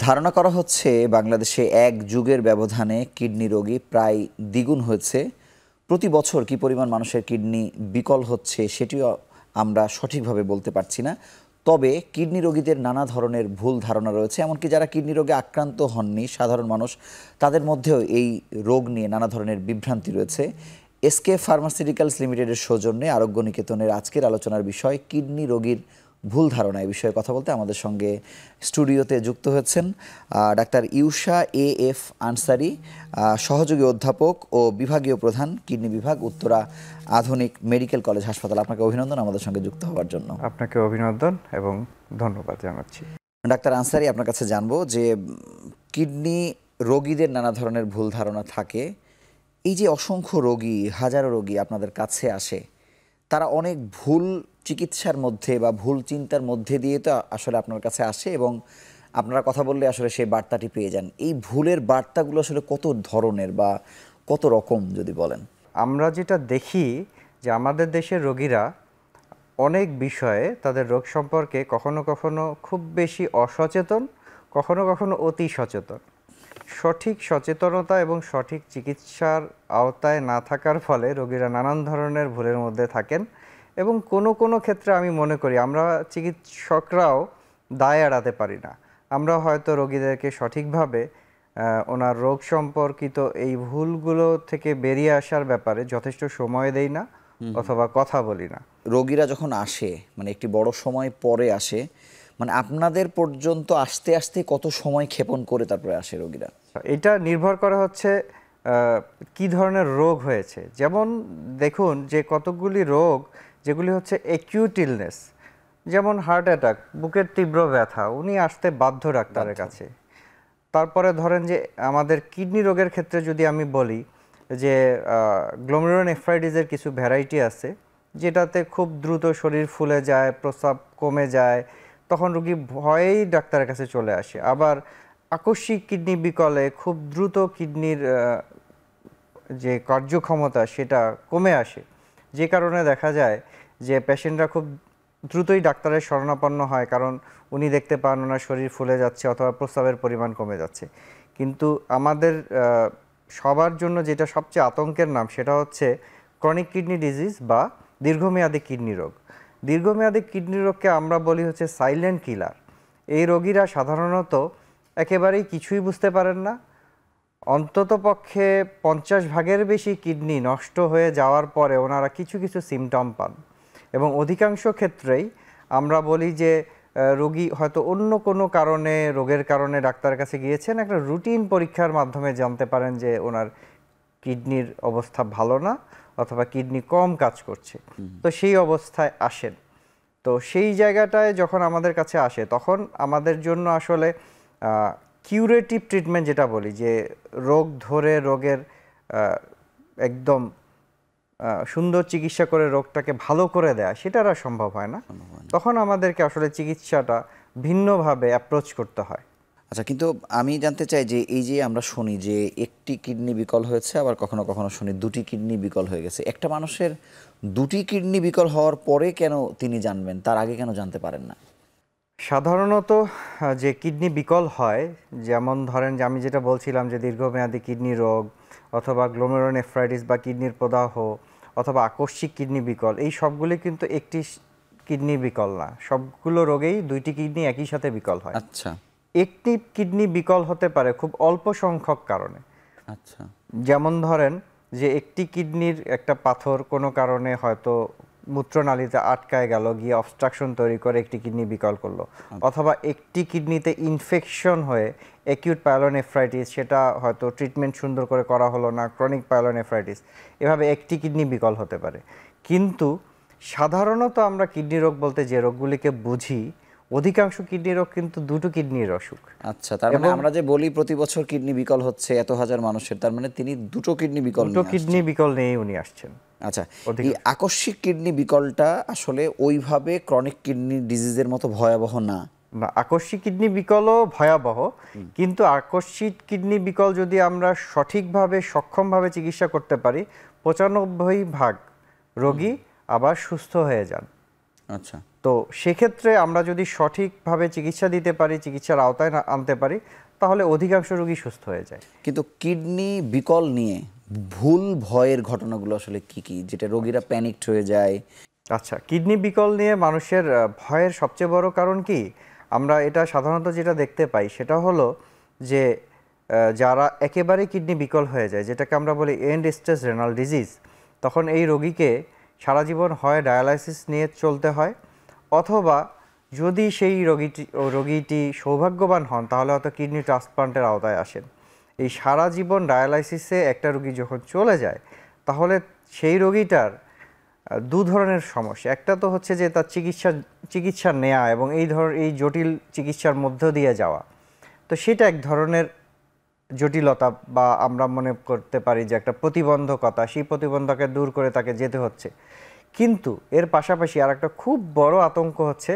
ধারণা করা হচ্ছে বাংলাদেশে এক যুগের ব্যবধানে কিডনি রোগী প্রায় দ্বিগুণ হয়েছে। প্রতি বছর কি পরিমাণ মানুষের কিডনি বিকল হচ্ছে সেটিও আমরা সঠিকভাবে বলতে পারছি না। তবে কিডনি রোগীদের নানা ধরনের ভুল ধারণা রয়েছে, এমনকি যারা কিডনি রোগে আক্রান্ত হননি সাধারণ মানুষ, তাদের মধ্যেও এই রোগ নিয়ে নানা ধরনের বিভ্রান্তি রয়েছে। এসকে ফার্মাসিউটিক্যালস লিমিটেডের সৌজন্যে আরোগ্য নিকেতনের আজকের আলোচনার বিষয় কিডনি রোগীর ভুল ধারণা। এই বিষয়ে কথা বলতে আমাদের সঙ্গে স্টুডিওতে যুক্ত হয়েছেন ডাক্তার ইউসা এফ আনসারি, সহযোগী অধ্যাপক ও বিভাগীয় প্রধান, কিডনি বিভাগ, উত্তরা আধুনিক মেডিকেল কলেজ হাসপাতাল। আপনাকে অভিনন্দন আমাদের সঙ্গে যুক্ত হওয়ার জন্য। আপনাকে অভিনন্দন এবং ধন্যবাদ জানাচ্ছি। ডাক্তার আনসারি, আপনার কাছে জানবো যে কিডনি রোগীদের নানা ধরনের ভুল ধারণা থাকে। এই যে অসংখ্য রোগী, হাজারো রোগী আপনাদের কাছে আসে, তারা অনেক ভুল চিকিৎসার মধ্যে বা ভুল চিন্তার মধ্যে দিয়ে তো আসলে আপনার কাছে আসে এবং আপনারা কথা বললে আসলে সেই বার্তাটি পেয়ে যান। এই ভুলের বার্তাগুলো আসলে কত ধরনের বা কত রকম যদি বলেন? আমরা যেটা দেখি যে আমাদের দেশের রোগীরা অনেক বিষয়ে তাদের রোগ সম্পর্কে কখনো কখনো খুব বেশি অসচেতন, কখনো কখনো অতি সচেতন। সঠিক সচেতনতা এবং সঠিক চিকিৎসার আওতায় না থাকার ফলে রোগীরা নানান ধরনের ভুলের মধ্যে থাকেন এবং কোনো ক্ষেত্রে আমি মনে করি আমরা চিকিৎসকরাও দায় এড়াতে পারি না। আমরা হয়তো রোগীদেরকে সঠিকভাবে ওনার রোগ সম্পর্কিত এই ভুলগুলো থেকে বেরিয়ে আসার ব্যাপারে যথেষ্ট সময় দেই না অথবা কথা বলি না। রোগীরা যখন আসে, মানে একটি বড় সময় পরে আসে, মানে আপনাদের পর্যন্ত আসতে আসতে কত সময় ক্ষেপণ করে তারপরে আসে রোগীরা? এটা নির্ভর করা হচ্ছে কি ধরনের রোগ হয়েছে। যেমন দেখুন যে কতগুলি রোগ যেগুলি হচ্ছে অ্যাকিউট ইলনেস, যেমন হার্ট অ্যাটাক, বুকের তীব্র ব্যথা, উনি আসতে বাধ্য ডাক্তারের কাছে। তারপরে ধরেন যে আমাদের কিডনি রোগের ক্ষেত্রে যদি আমি বলি যে গ্লোমেরুলোনেফ্রাইটিসের কিছু ভ্যারাইটি আছে যেটাতে খুব দ্রুত শরীর ফুলে যায়, প্রস্রাব কমে যায়, তখন রোগী ভয়েই ডাক্তারের কাছে চলে আসে। আবার আকস্মিক কিডনি বিকলে খুব দ্রুত কিডনির যে কার্যক্ষমতা সেটা কমে আসে, যে কারণে দেখা যায় যে পেশেন্টরা খুব দ্রুতই ডাক্তারের শরণাপন্ন হয়, কারণ উনি দেখতে পান ওনার শরীর ফুলে যাচ্ছে অথবা প্রস্রাবের পরিমাণ কমে যাচ্ছে। কিন্তু আমাদের সবার জন্য যেটা সবচেয়ে আতঙ্কের নাম সেটা হচ্ছে ক্রনিক কিডনি ডিজিজ বা দীর্ঘমেয়াদী কিডনি রোগ। দীর্ঘমেয়াদী কিডনি রোগকে আমরা বলি হচ্ছে সাইলেন্ট কিলার। এই রোগীরা সাধারণত একেবারেই কিছুই বুঝতে পারেন না। অন্তত পক্ষে 50 ভাগের বেশি কিডনি নষ্ট হয়ে যাওয়ার পরে ওনারা কিছু কিছু সিমটম পান এবং অধিকাংশ ক্ষেত্রেই আমরা বলি যে রোগী হয়তো অন্য কোনো কারণে, রোগের কারণে ডাক্তারের কাছে গিয়েছেন, একটা রুটিন পরীক্ষার মাধ্যমে জানতে পারেন যে ওনার কিডনির অবস্থা ভালো না অথবা কিডনি কম কাজ করছে, তো সেই অবস্থায় আসেন। তো সেই জায়গাটায় যখন আমাদের কাছে আসে তখন আমাদের জন্য আসলে কিউরেটিভ ট্রিটমেন্ট যেটা বলি, যে রোগ ধরে রোগের একদম সুন্দর চিকিৎসা করে রোগটাকে ভালো করে দেয়া, সেটা আর সম্ভব হয় না। তখন আমাদেরকে আসলে চিকিৎসাটা ভিন্নভাবে অ্যাপ্রোচ করতে হয়। আচ্ছা, কিন্তু আমি জানতে চাই যে এই যে আমরা শুনি যে একটি কিডনি বিকল হয়েছে, আবার কখনো কখনো শুনি দুটি কিডনি বিকল হয়ে গেছে। একটা মানুষের দুটি কিডনি বিকল হওয়ার পরে কেন তিনি জানবেন, তার আগে কেন জানতে পারেন না? সাধারণত যে কিডনি বিকল হয়, যেমন ধরেন যে আমি যেটা বলছিলাম যে দীর্ঘমেয়াদী কিডনি রোগ অথবা গ্লোমেরুলোনেফ্রাইটিস বা কিডনির প্রদাহ অথবা আকস্মিক কিডনি বিকল, এই সবগুলি কিন্তু একটি কিডনি বিকল না। সবগুলো রোগেই দুইটি কিডনি একই সাথে বিকল হয়। আচ্ছা, একটি কিডনি বিকল হতে পারে খুব অল্প সংখ্যক কারণে। আচ্ছা, যেমন ধরেন যে একটি কিডনির একটা পাথর কোনো কারণে হয়তো মূত্রনালীতে আটকায় গেল, গিয়ে অবস্ট্রাকশন তৈরি করে একটি কিডনি বিকল করলো, অথবা একটি কিডনিতে ইনফেকশন হয়ে অ্যাকিউট পাইলোনেফ্রাইটিস, সেটা হয়তো ট্রিটমেন্ট সুন্দর করে করা হলো না, ক্রনিক পাইলোনেফ্রাইটিস, এভাবে একটি কিডনি বিকল হতে পারে। কিন্তু সাধারণত আমরা কিডনি রোগ বলতে যে রোগগুলিকে বুঝি, অধিকাংশ কিডনি রোগ কিন্তু দুটো কিডনির অসুখ। আচ্ছা, তার মানে আমরা যে বলি প্রতি বছর কিডনি বিকল হচ্ছে এত হাজার মানুষের, তার মানে তিনি দুটো কিডনি বিকল নিয়ে উনি আসছেন। আচ্ছা, এই আকস্মিক কিডনি বিকলটা আসলে ওইভাবে ক্রনিক কিডনি ডিজিজের মতো ভয়াবহ না? না, আকস্মিক কিডনি বিকলও ভয়াবহ, কিন্তু আকস্মিক কিডনি বিকল যদি আমরা সঠিকভাবে সক্ষমভাবে চিকিৎসা করতে পারি 95% রোগী আবার সুস্থ হয়ে যান। আচ্ছা, তো সেক্ষেত্রে আমরা যদি সঠিকভাবে চিকিৎসা দিতে পারি, চিকিৎসার আওতায় আনতে পারি, তাহলে অধিকাংশ রোগী সুস্থ হয়ে যায়। কিন্তু কিডনি বিকল নিয়ে ভুল ভয়ের ঘটনাগুলো আসলে কি কি, যেটা রোগীরা প্যানিকড হয়ে যায়? আচ্ছা, কিডনি বিকল নিয়ে মানুষের ভয়ের সবচেয়ে বড় কারণ কি, আমরা এটা সাধারণত যেটা দেখতে পাই সেটা হলো যে যারা একেবারে কিডনি বিকল হয়ে যায়, যেটাকে আমরা বলি এন্ড স্টেজ রেনাল ডিজিজ, তখন এই রোগীকে সারা জীবন হয় ডায়ালাইসিস নিয়ে চলতে হয়, অথবা যদি সেই রোগীটি সৌভাগ্যবান হন তাহলে হয়তো কিডনি ট্রান্সপ্লান্টের আওতায় আসেন। এই সারা জীবন ডায়ালাইসিসে একটা রোগী যখন চলে যায়, তাহলে সেই রোগীটার দু ধরনের সমস্যা। একটা তো হচ্ছে যে তার চিকিৎসা নেওয়া এবং এই জটিল চিকিৎসার মধ্য দিয়ে যাওয়া, তো সেটা এক ধরনের জটিলতা, বা আমরা মনে করতে পারি যে একটা প্রতিবন্ধকতা, সেই প্রতিবন্ধককে দূর করে তাকে যেতে হচ্ছে। কিন্তু এর পাশাপাশি আর একটা খুব বড় আতঙ্ক হচ্ছে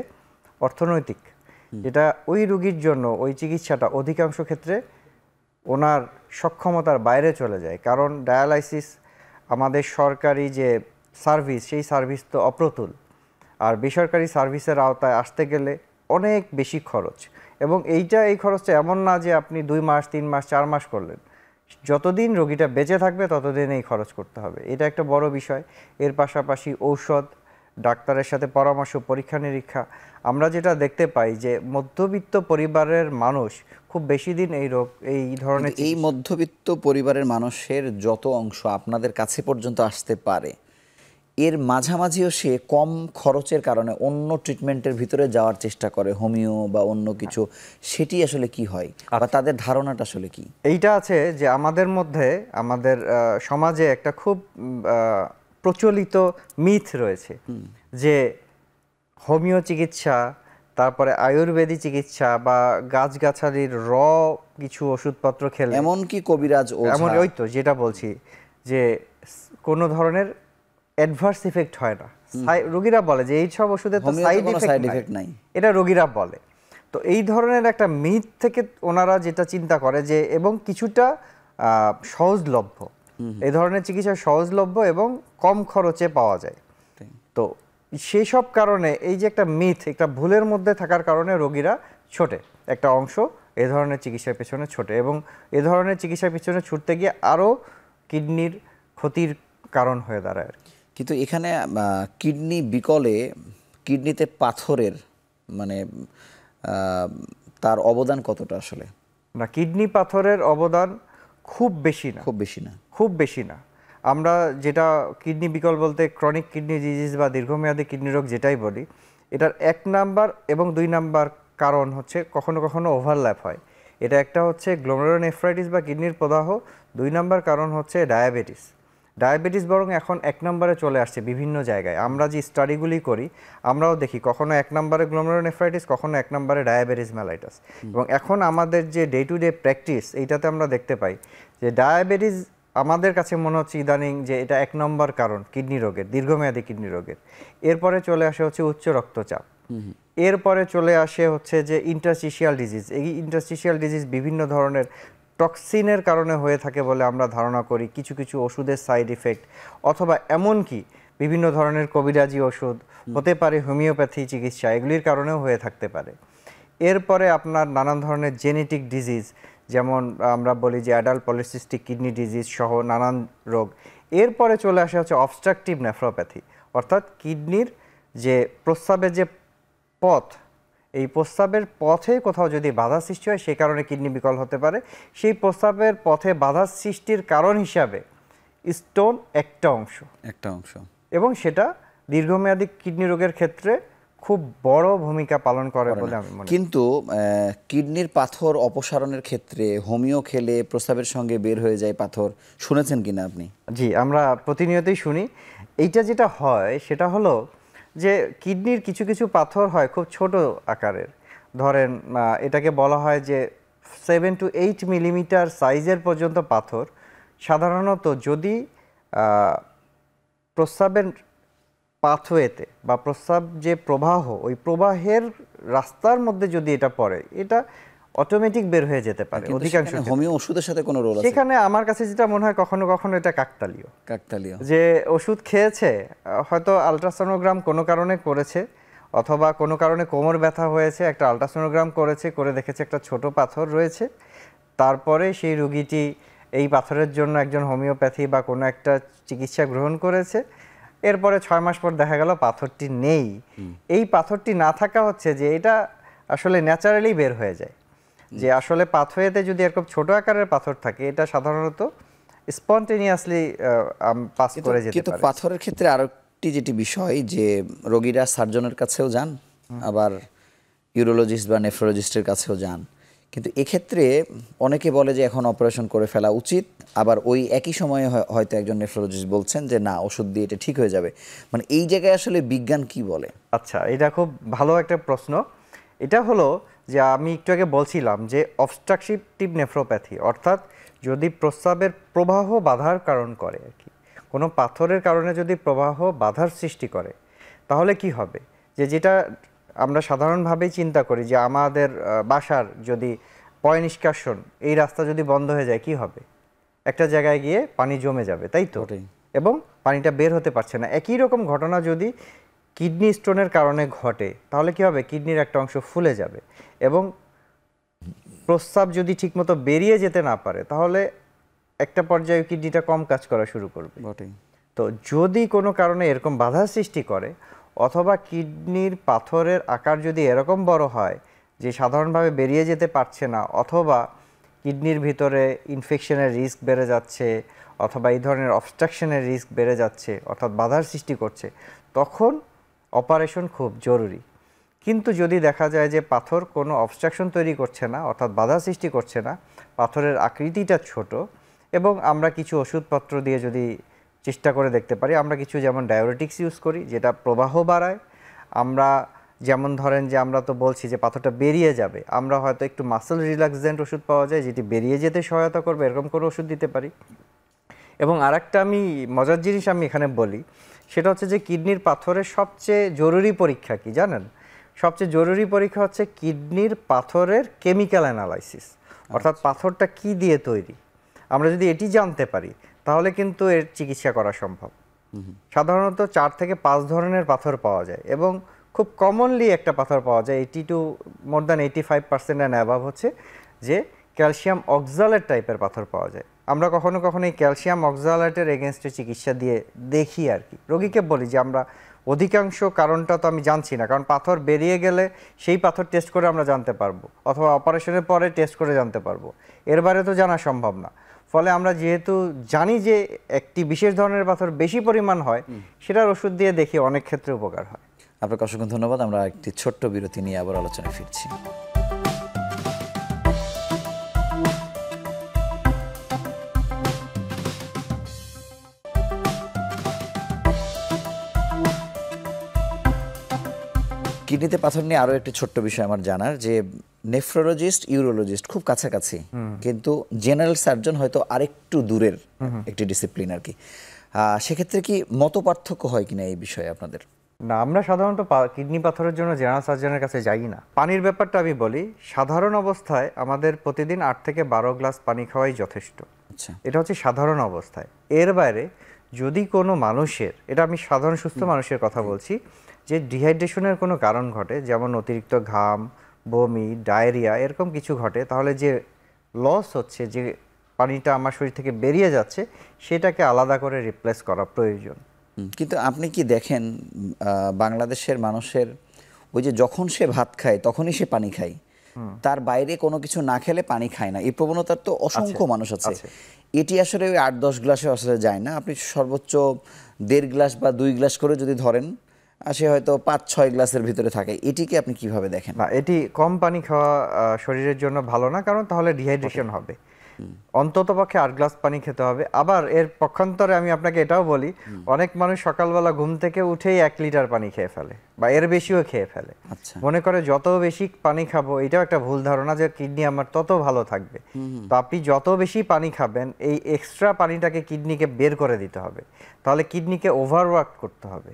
অর্থনৈতিক, যেটা ওই রোগীর জন্য ওই চিকিৎসাটা অধিকাংশ ক্ষেত্রে ওনার সক্ষমতার বাইরে চলে যায়। কারণ ডায়ালাইসিস আমাদের সরকারি যে সার্ভিস, সেই সার্ভিস তো অপ্রতুল, আর বেসরকারি সার্ভিসের আওতায় আসতে গেলে অনেক বেশি খরচ। এবং এই খরচটা এমন না যে আপনি 2 মাস 3 মাস 4 মাস করলেন, যতদিন রোগীটা বেঁচে থাকবে ততদিন এই খরচ করতে হবে, এটা একটা বড় বিষয়। এর পাশাপাশি ঔষধ, ডাক্তারের সাথে পরামর্শ, পরীক্ষা নিরীক্ষা। আমরা যেটা দেখতে পাই যে মধ্যবিত্ত পরিবারের মানুষ খুব বেশি দিন এই ধরনের এই মধ্যবিত্ত পরিবারের মানুষের যত অংশ আপনাদের কাছে পর্যন্ত আসতে পারে, এর মাঝামাঝিও সে কম খরচের কারণে অন্য ট্রিটমেন্টের ভিতরে যাওয়ার চেষ্টা করে, হোমিও বা অন্য কিছু, সেটি আসলে কি হয় বা তাদের ধারণাটা আসলে কি? এইটা আছে যে আমাদের মধ্যে, আমাদের সমাজে একটা খুব প্রচলিত মিথ রয়েছে যে হোমিও চিকিৎসা, তারপরে আয়ুর্বেদিক চিকিৎসা বা গাছগাছালির কিছু ওষুধপত্র খেলে, এমনকি কবিরাজ এমন ওঝা, ওই তো যেটা বলছি যে কোনো ধরনের অ্যাডভার্স ইফেক্ট হয় না। রোগীরা বলে যে এই সব ওষুধের তো সাইড ইফেক্ট নাই, এটা রোগীরা বলে। তো এই ধরনের একটা মিথ থেকে ওনারা যেটা চিন্তা করে যে, এবং কিছুটা সহজলভ্য, এই ধরনের চিকিৎসা সহজলভ্য এবং কম খরচে পাওয়া যায়। তো সেই সব কারণে এই যে একটা মিথ, একটা ভুলের মধ্যে থাকার কারণে রোগীরা ছোটে, একটা অংশ এ ধরনের চিকিৎসার পেছনে ছোটে, এবং এ ধরনের চিকিৎসার পেছনে ছুটতে গিয়ে আরও কিডনির ক্ষতির কারণ হয়ে দাঁড়ায়। কিন্তু এখানে কিডনি বিকলে কিডনিতে পাথরের মানে তার অবদান কতটা আসলে? না, কিডনি পাথরের অবদান খুব বেশি না, খুব বেশি না। আমরা যেটা কিডনি বিকল বলতে ক্রনিক কিডনি ডিজিজ বা দীর্ঘমেয়াদী কিডনি রোগ যেটাই বলি, এটার 1 নাম্বার এবং 2 নাম্বার কারণ হচ্ছে কখনো কখনো ওভারল্যাপ হয়। এটা একটা হচ্ছে গ্লোমেরুলোনেফ্রাইটিস বা কিডনির প্রদাহ, 2 নাম্বার কারণ হচ্ছে ডায়াবেটিস বরং এখন 1 নম্বরে চলে আসছে বিভিন্ন জায়গায়। আমরা যে স্টাডিগুলি করি আমরাও দেখি কখনো 1 নম্বরে গ্লোমেরুলোনেফ্রাইটিস, কখনো 1 নম্বরে ডায়াবেটিস মেলাইটাস। এবং এখন আমাদের যে ডে টু ডে প্র্যাকটিস, এইটাতে আমরা দেখতে পাই যে ডায়াবেটিস আমাদের কাছে মনে হচ্ছে ইদানিং যে এটা 1 নম্বর কারণ কিডনি রোগের, দীর্ঘমেয়াদী কিডনি রোগের। এরপরে চলে আসে হচ্ছে উচ্চ রক্তচাপ, এরপরে চলে আসে হচ্ছে যে ইন্টারস্টিশিয়াল ডিজিজ। এই ইন্টারস্টিশিয়াল ডিজিজ বিভিন্ন ধরনের টক্সিনের কারণে হয়ে থাকে বলে আমরা ধারণা করি, কিছু কিছু ওষুধের সাইড ইফেক্ট, অথবা এমনকি বিভিন্ন ধরনের কবিরাজি ওষুধ হতে পারে, হোমিওপ্যাথি চিকিৎসা, এগুলির কারণেও হয়ে থাকতে পারে। এরপরে আপনার নানান ধরনের জেনেটিক ডিজিজ, যেমন আমরা বলি যে অ্যাডাল্ট পলিসিস্টিক কিডনি ডিজিজ সহ নানান রোগ। এরপরে চলে আসে হচ্ছে অবস্ট্রাকটিভ নেফ্রোপ্যাথি, অর্থাৎ কিডনির যে প্রস্রাবের যে পথ, এই প্রস্রাবের পথে কোথাও যদি বাধা সৃষ্টি হয়, সেই কারণে কিডনি বিকল হতে পারে। সেই প্রস্রাবের পথে বাধা সৃষ্টির কারণ হিসাবে স্টোন একটা অংশ, এবং সেটা দীর্ঘমেয়াদী কিডনি রোগের ক্ষেত্রে খুব বড় ভূমিকা পালন করে বলে আমি মনে করি। কিন্তু কিডনির পাথর অপসারণের ক্ষেত্রে হোমিও খেলে প্রস্রাবের সঙ্গে বের হয়ে যায় পাথর, শুনেছেন কিনা আপনি? জি, আমরা প্রতিনিয়তই শুনি। এইটা যেটা হয় সেটা হলো যে কিডনির কিছু কিছু পাথর হয় খুব ছোট আকারের, ধরেন এটাকে বলা হয় যে 7 to 8 মিলিমিটার সাইজের পর্যন্ত পাথর। সাধারণত যদি প্রস্রাবের পাথওয়েতে বা প্রস্রাব যে প্রবাহ, ওই প্রবাহের রাস্তার মধ্যে যদি এটা পড়ে, এটা অটোমেটিক বের হয়ে যেতে পারে কিন্তু অধিকাংশ সেখানে ক্ষেত্রে। হোমিও ওষুধের সাথে কোনো রোল আছে? সেখানে আমার কাছে যেটা মনে হয় কখনো কখনো এটা কাকতালীয়, কাকতালীয়। যে ওষুধ খেয়েছে, হয়তো আলট্রাসোনোগ্রাম কোনো কারণে করেছে, অথবা কোনো কারণে কোমর ব্যথা হয়েছে, একটা আলট্রাসোনোগ্রাম করেছে, করে দেখেছে একটা ছোট পাথর রয়েছে, তারপরে সেই রোগীটি এই পাথরের জন্য একজন হোমিওপ্যাথি বা কোনো একটা চিকিৎসা গ্রহণ করেছে, এরপরে 6 মাস পর দেখা গেল পাথরটি নেই। এই পাথরটি না থাকা হচ্ছে যে এটা আসলে ন্যাচারালি বের হয়ে যায়, যে আসলে পাথওয়েতে যদি এরকম ছোট আকারের পাথর থাকে, এটা সাধারণত স্পন্টেনিয়াসলি পাস করে যেতে কিন্তু পারে। পাথরের ক্ষেত্রে আরেকটি যেটি বিষয়, যে রোগীরা সার্জনের কাছেও যান, আবার ইউরোলজিস্ট বা নেফ্রোলজিস্টের কাছেও যান, কিন্তু এক্ষেত্রে অনেকে বলে যে এখন অপারেশন করে ফেলা উচিত, আবার ওই একই সময়ে হয়তো একজন নেফ্রোলজিস্ট বলছেন যে না, ওষুধ দিয়ে এটা ঠিক হয়ে যাবে। মানে এই জায়গায় আসলে বিজ্ঞান কি বলে? আচ্ছা, এটা খুব ভালো একটা প্রশ্ন। এটা হলো যে আমি একটু আগে বলছিলাম যে অবস্ট্রাকটিভ নেফ্রোপ্যাথি, অর্থাৎ যদি প্রস্রাবের প্রবাহ বাধার কারণ করে আর কি, কোনো পাথরের কারণে যদি প্রবাহ বাধার সৃষ্টি করে, তাহলে কি হবে, যে যেটা আমরা সাধারণভাবেই চিন্তা করি যে আমাদের বাসার যদি পয় নিষ্কাশন, এই রাস্তা যদি বন্ধ হয়ে যায় কি হবে, একটা জায়গায় গিয়ে পানি জমে যাবে, তাই তো, এবং পানিটা বের হতে পারছে না। একই রকম ঘটনা যদি কিডনি স্টোনের কারণে ঘটে, তাহলে কি হবে, কিডনির একটা অংশ ফুলে যাবে, এবং প্রস্রাব যদি ঠিকমতো বেরিয়ে যেতে না পারে, তাহলে একটা পর্যায়ে কিডনিটা কম কাজ করা শুরু করবে। তো যদি কোনো কারণে এরকম বাধা সৃষ্টি করে, অথবা কিডনির পাথরের আকার যদি এরকম বড় হয় যে সাধারণভাবে বেরিয়ে যেতে পারছে না, অথবা কিডনির ভিতরে ইনফেকশনের রিস্ক বেড়ে যাচ্ছে, অথবা এই ধরনের অবস্ট্রাকশনের রিস্ক বেড়ে যাচ্ছে, অর্থাৎ বাধার সৃষ্টি করছে, তখন অপারেশন খুব জরুরি। কিন্তু যদি দেখা যায় যে পাথর কোনো অবস্ট্রাকশন তৈরি করছে না, অর্থাৎ বাধা সৃষ্টি করছে না, পাথরের আকৃতিটা ছোট, এবং আমরা কিছু ওষুধপত্র দিয়ে যদি চেষ্টা করে দেখতে পারি, আমরা কিছু যেমন ডায়োরেটিক্স ইউজ করি যেটা প্রবাহ বাড়ায়, আমরা যেমন ধরেন যে আমরা তো বলছি যে পাথরটা বেরিয়ে যাবে, আমরা হয়তো একটু মাসল রিল্যাক্সেন্ট ওষুধ পাওয়া যায় যেটি বেরিয়ে যেতে সহায়তা করবে, এরকম কোনো ওষুধ দিতে পারি। এবং আরেকটা আমি মজার জিনিস আমি এখানে বলি, সেটা হচ্ছে যে কিডনির পাথরের সবচেয়ে জরুরি পরীক্ষা কি জানেন? সবচেয়ে জরুরি পরীক্ষা হচ্ছে কিডনির পাথরের কেমিক্যাল অ্যানালাইসিস, অর্থাৎ পাথরটা কি দিয়ে তৈরি। আমরা যদি এটি জানতে পারি, তাহলে কিন্তু এর চিকিৎসা করা সম্ভব। সাধারণত 4 থেকে 5 ধরনের পাথর পাওয়া যায়, এবং খুব কমনলি একটা পাথর পাওয়া যায়, 80% অ্যান্ড অ্যাবাভ হচ্ছে যে ক্যালসিয়াম অক্সালেট টাইপের পাথর পাওয়া যায়। আমরা কখনো কখনো এই ক্যালসিয়াম অক্সালেটের এগেনস্টে চিকিৎসা দিয়ে দেখি আর কি, রোগীকে বলি যে আমরা অধিকাংশ কারণটা তো আমি জানছি না, কারণ পাথর বেরিয়ে গেলে সেই পাথর টেস্ট করে আমরা জানতে পারবো, অথবা অপারেশনের পরে টেস্ট করে জানতে পারবো, এর বাইরে তো জানা সম্ভব না। ফলে আমরা যেহেতু জানি যে একটি বিশেষ ধরনের পাথর বেশি পরিমাণ হয়, সেটার ওষুধ দিয়ে দেখি অনেক ক্ষেত্রে উপকার হয়। আপনাকে অসংখ্য ধন্যবাদ। আমরা একটি ছোট্ট বিরতি নিয়ে আবার আলোচনায় ফিরছি। কিডনিতে পাথর নিয়ে আরো একটি ছোট্ট বিষয় আমার জানার, যে নেফ্রোলজিস্ট ইউরোলজিস্ট খুব কাছাকাছি, কিন্তু জেনারেল সার্জন হয়তো আরেকটু দূরের একটি ডিসিপ্লিন আর কি। সেক্ষেত্রে কি মত পার্থক্য হয় কিনা এই বিষয়ে আপনাদের? না, আমরা সাধারণত কিডনি পাথরের জন্য জেনারেল সার্জনের কাছে যাই না। পানির ব্যাপারটা আমি বলি, সাধারণ অবস্থায় আমাদের প্রতিদিন 8 থেকে 12 গ্লাস পানি খাওয়াই যথেষ্ট। আচ্ছা, এটা হচ্ছে সাধারণ অবস্থায়। এর বাইরে যদি কোনো মানুষের, এটা আমি সাধারণ সুস্থ মানুষের কথা বলছি, যে ডিহাইড্রেশনের কোনো কারণ ঘটে, যেমন অতিরিক্ত ঘাম, বমি, ডায়রিয়া এরকম কিছু ঘটে, তাহলে যে লস হচ্ছে, যে পানিটা আমার শরীর থেকে বেরিয়ে যাচ্ছে, সেটাকে আলাদা করে রিপ্লেস করা প্রয়োজন। কিন্তু আপনি কি দেখেন বাংলাদেশের মানুষের ওই যে যখন সে ভাত খায় তখনই সে পানি খায়, তার বাইরে কোনো কিছু না খেলে পানি খায় না, এই প্রবণতার তো অসংখ্য মানুষ আছে। এটি আসলে ওই 8-10 গ্লাসে আসলে যায় না, আপনি সর্বোচ্চ 1.5 গ্লাস বা 2 গ্লাস করে যদি ধরেন, সে হয়তো 5-6 গ্লাসের ভিতরে থাকে। এটিকে আপনি কিভাবে দেখেন? না, এটি কম পানি খাওয়া শরীরের জন্য ভালো না, কারণ তাহলে ডিহাইড্রেশন হবে। অন্তত পক্ষে 8 গ্লাস পানি খেতে হবে। আবার এর পক্ষান্তরে আমি আপনাকে এটাও বলি, অনেক মানুষ সকালবেলা ঘুম থেকে উঠেই 1 লিটার পানি খেয়ে ফেলে, বা এর বেশিও খেয়ে ফেলে। মনে করে যত বেশি পানি খাবো, এটাও একটা ভুল ধারণা যে কিডনি আমার তত ভালো থাকবে। তো আপনি যত বেশি পানি খাবেন, এই এক্সট্রা পানিটাকে কিডনিকে বের করে দিতে হবে, তাহলে কিডনিকে ওভারওয়ার্ক করতে হবে।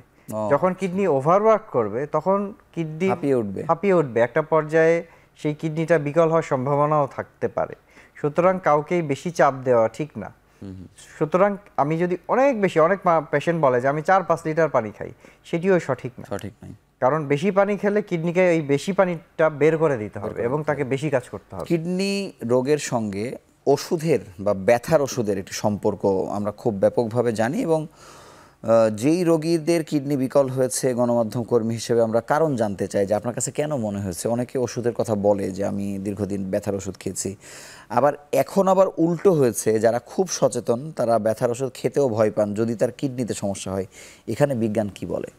যখন কিডনি ওভারওয়ার্ক করবে তখন কিডনি হাঁপিয়ে উঠবে, একটা পর্যায়ে সেই কিডনিটা বিকল হওয়ার সম্ভাবনাও থাকতে পারে। সুতরাং কাউকেই বেশি চাপ দেওয়া ঠিক না। সুতরাং আমি যদি অনেক পেশেন্ট বলে যে আমি 4-5 লিটার পানি খাই, সেটিও সঠিক নয়। কারণ বেশি পানি খেলে কিডনিকে এই বেশি পানিটা বের করে দিতে হবে এবং তাকে বেশি কাজ করতে হবে। কিডনি রোগের সঙ্গে ওষুধের বা ব্যথার ওষুধের একটি সম্পর্ক আমরা খুব ব্যাপকভাবে জানি, এবং যেই রোগীদের কিডনি বিকল হয়েছে, গণমাধ্যম কর্মী হিসেবে আমরা কারণ জানতে চাই যে আপনার কাছে কেন মনে হয়েছে। অনেকে ওষুধের কথা বলে যে আমি দীর্ঘদিন ব্যথার ওষুধ খেয়েছি, আবার এখন উল্টো হয়েছে, যারা খুব সচেতন তারা ব্যথার ওষুধ খেতেও ভয় পান যদি তার কিডনিতে সমস্যা হয়। এখানে বিজ্ঞান কি বলে?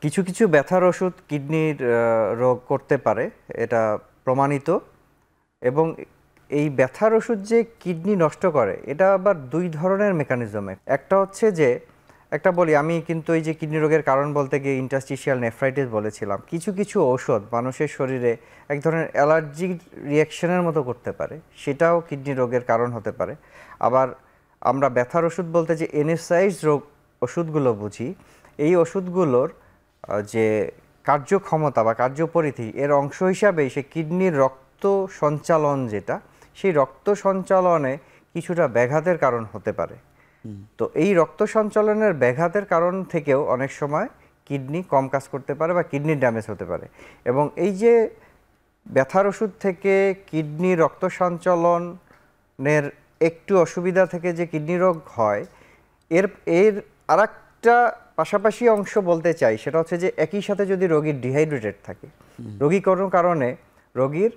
কিছু কিছু ব্যথার ওষুধ কিডনির রোগ করতে পারে, এটা প্রমাণিত। এবং এই ব্যথার ওষুধ যে কিডনি নষ্ট করে, এটা আবার দুই ধরনের মেকানিজমে। একটা হচ্ছে যে বলি আমি কিন্তু এই যে কিডনি রোগের কারণ বলতে গিয়ে ইন্টারস্টিশিয়াল নেফ্রাইটিস বলেছিলাম। কিছু কিছু ঔষধ মানুষের শরীরে এক ধরনের অ্যালার্জিক রিয়াকশনের মতো করতে পারে, সেটাও কিডনি রোগের কারণ হতে পারে। আবার আমরা ব্যথার ওষুধ বলতে যে এনএসআইজ রোগ ওষুধগুলো বুঝি, এই ওষুধগুলোর যে কার্যক্ষমতা বা কার্যপরিধি, এর অংশ হিসাবে সে কিডনির রক্ত সঞ্চালন যেটা, সেই রক্ত সঞ্চালনে কিছুটা ব্যাঘাতের কারণ হতে পারে। তো এই রক্ত সঞ্চালনের ব্যাঘাতের কারণ থেকেও অনেক সময় কিডনি কম কাজ করতে পারে বা কিডনির ড্যামেজ হতে পারে। এবং এই যে ব্যথার ওষুধ থেকে কিডনি রক্ত সঞ্চালনের একটু অসুবিধা থেকে যে কিডনি রোগ হয়, এর আরেকটা পাশাপাশি অংশ বলতে চাই, সেটা হচ্ছে যে একই সাথে যদি রোগীর ডিহাইড্রেটেড থাকে, রোগী কোনো কারণে রোগীর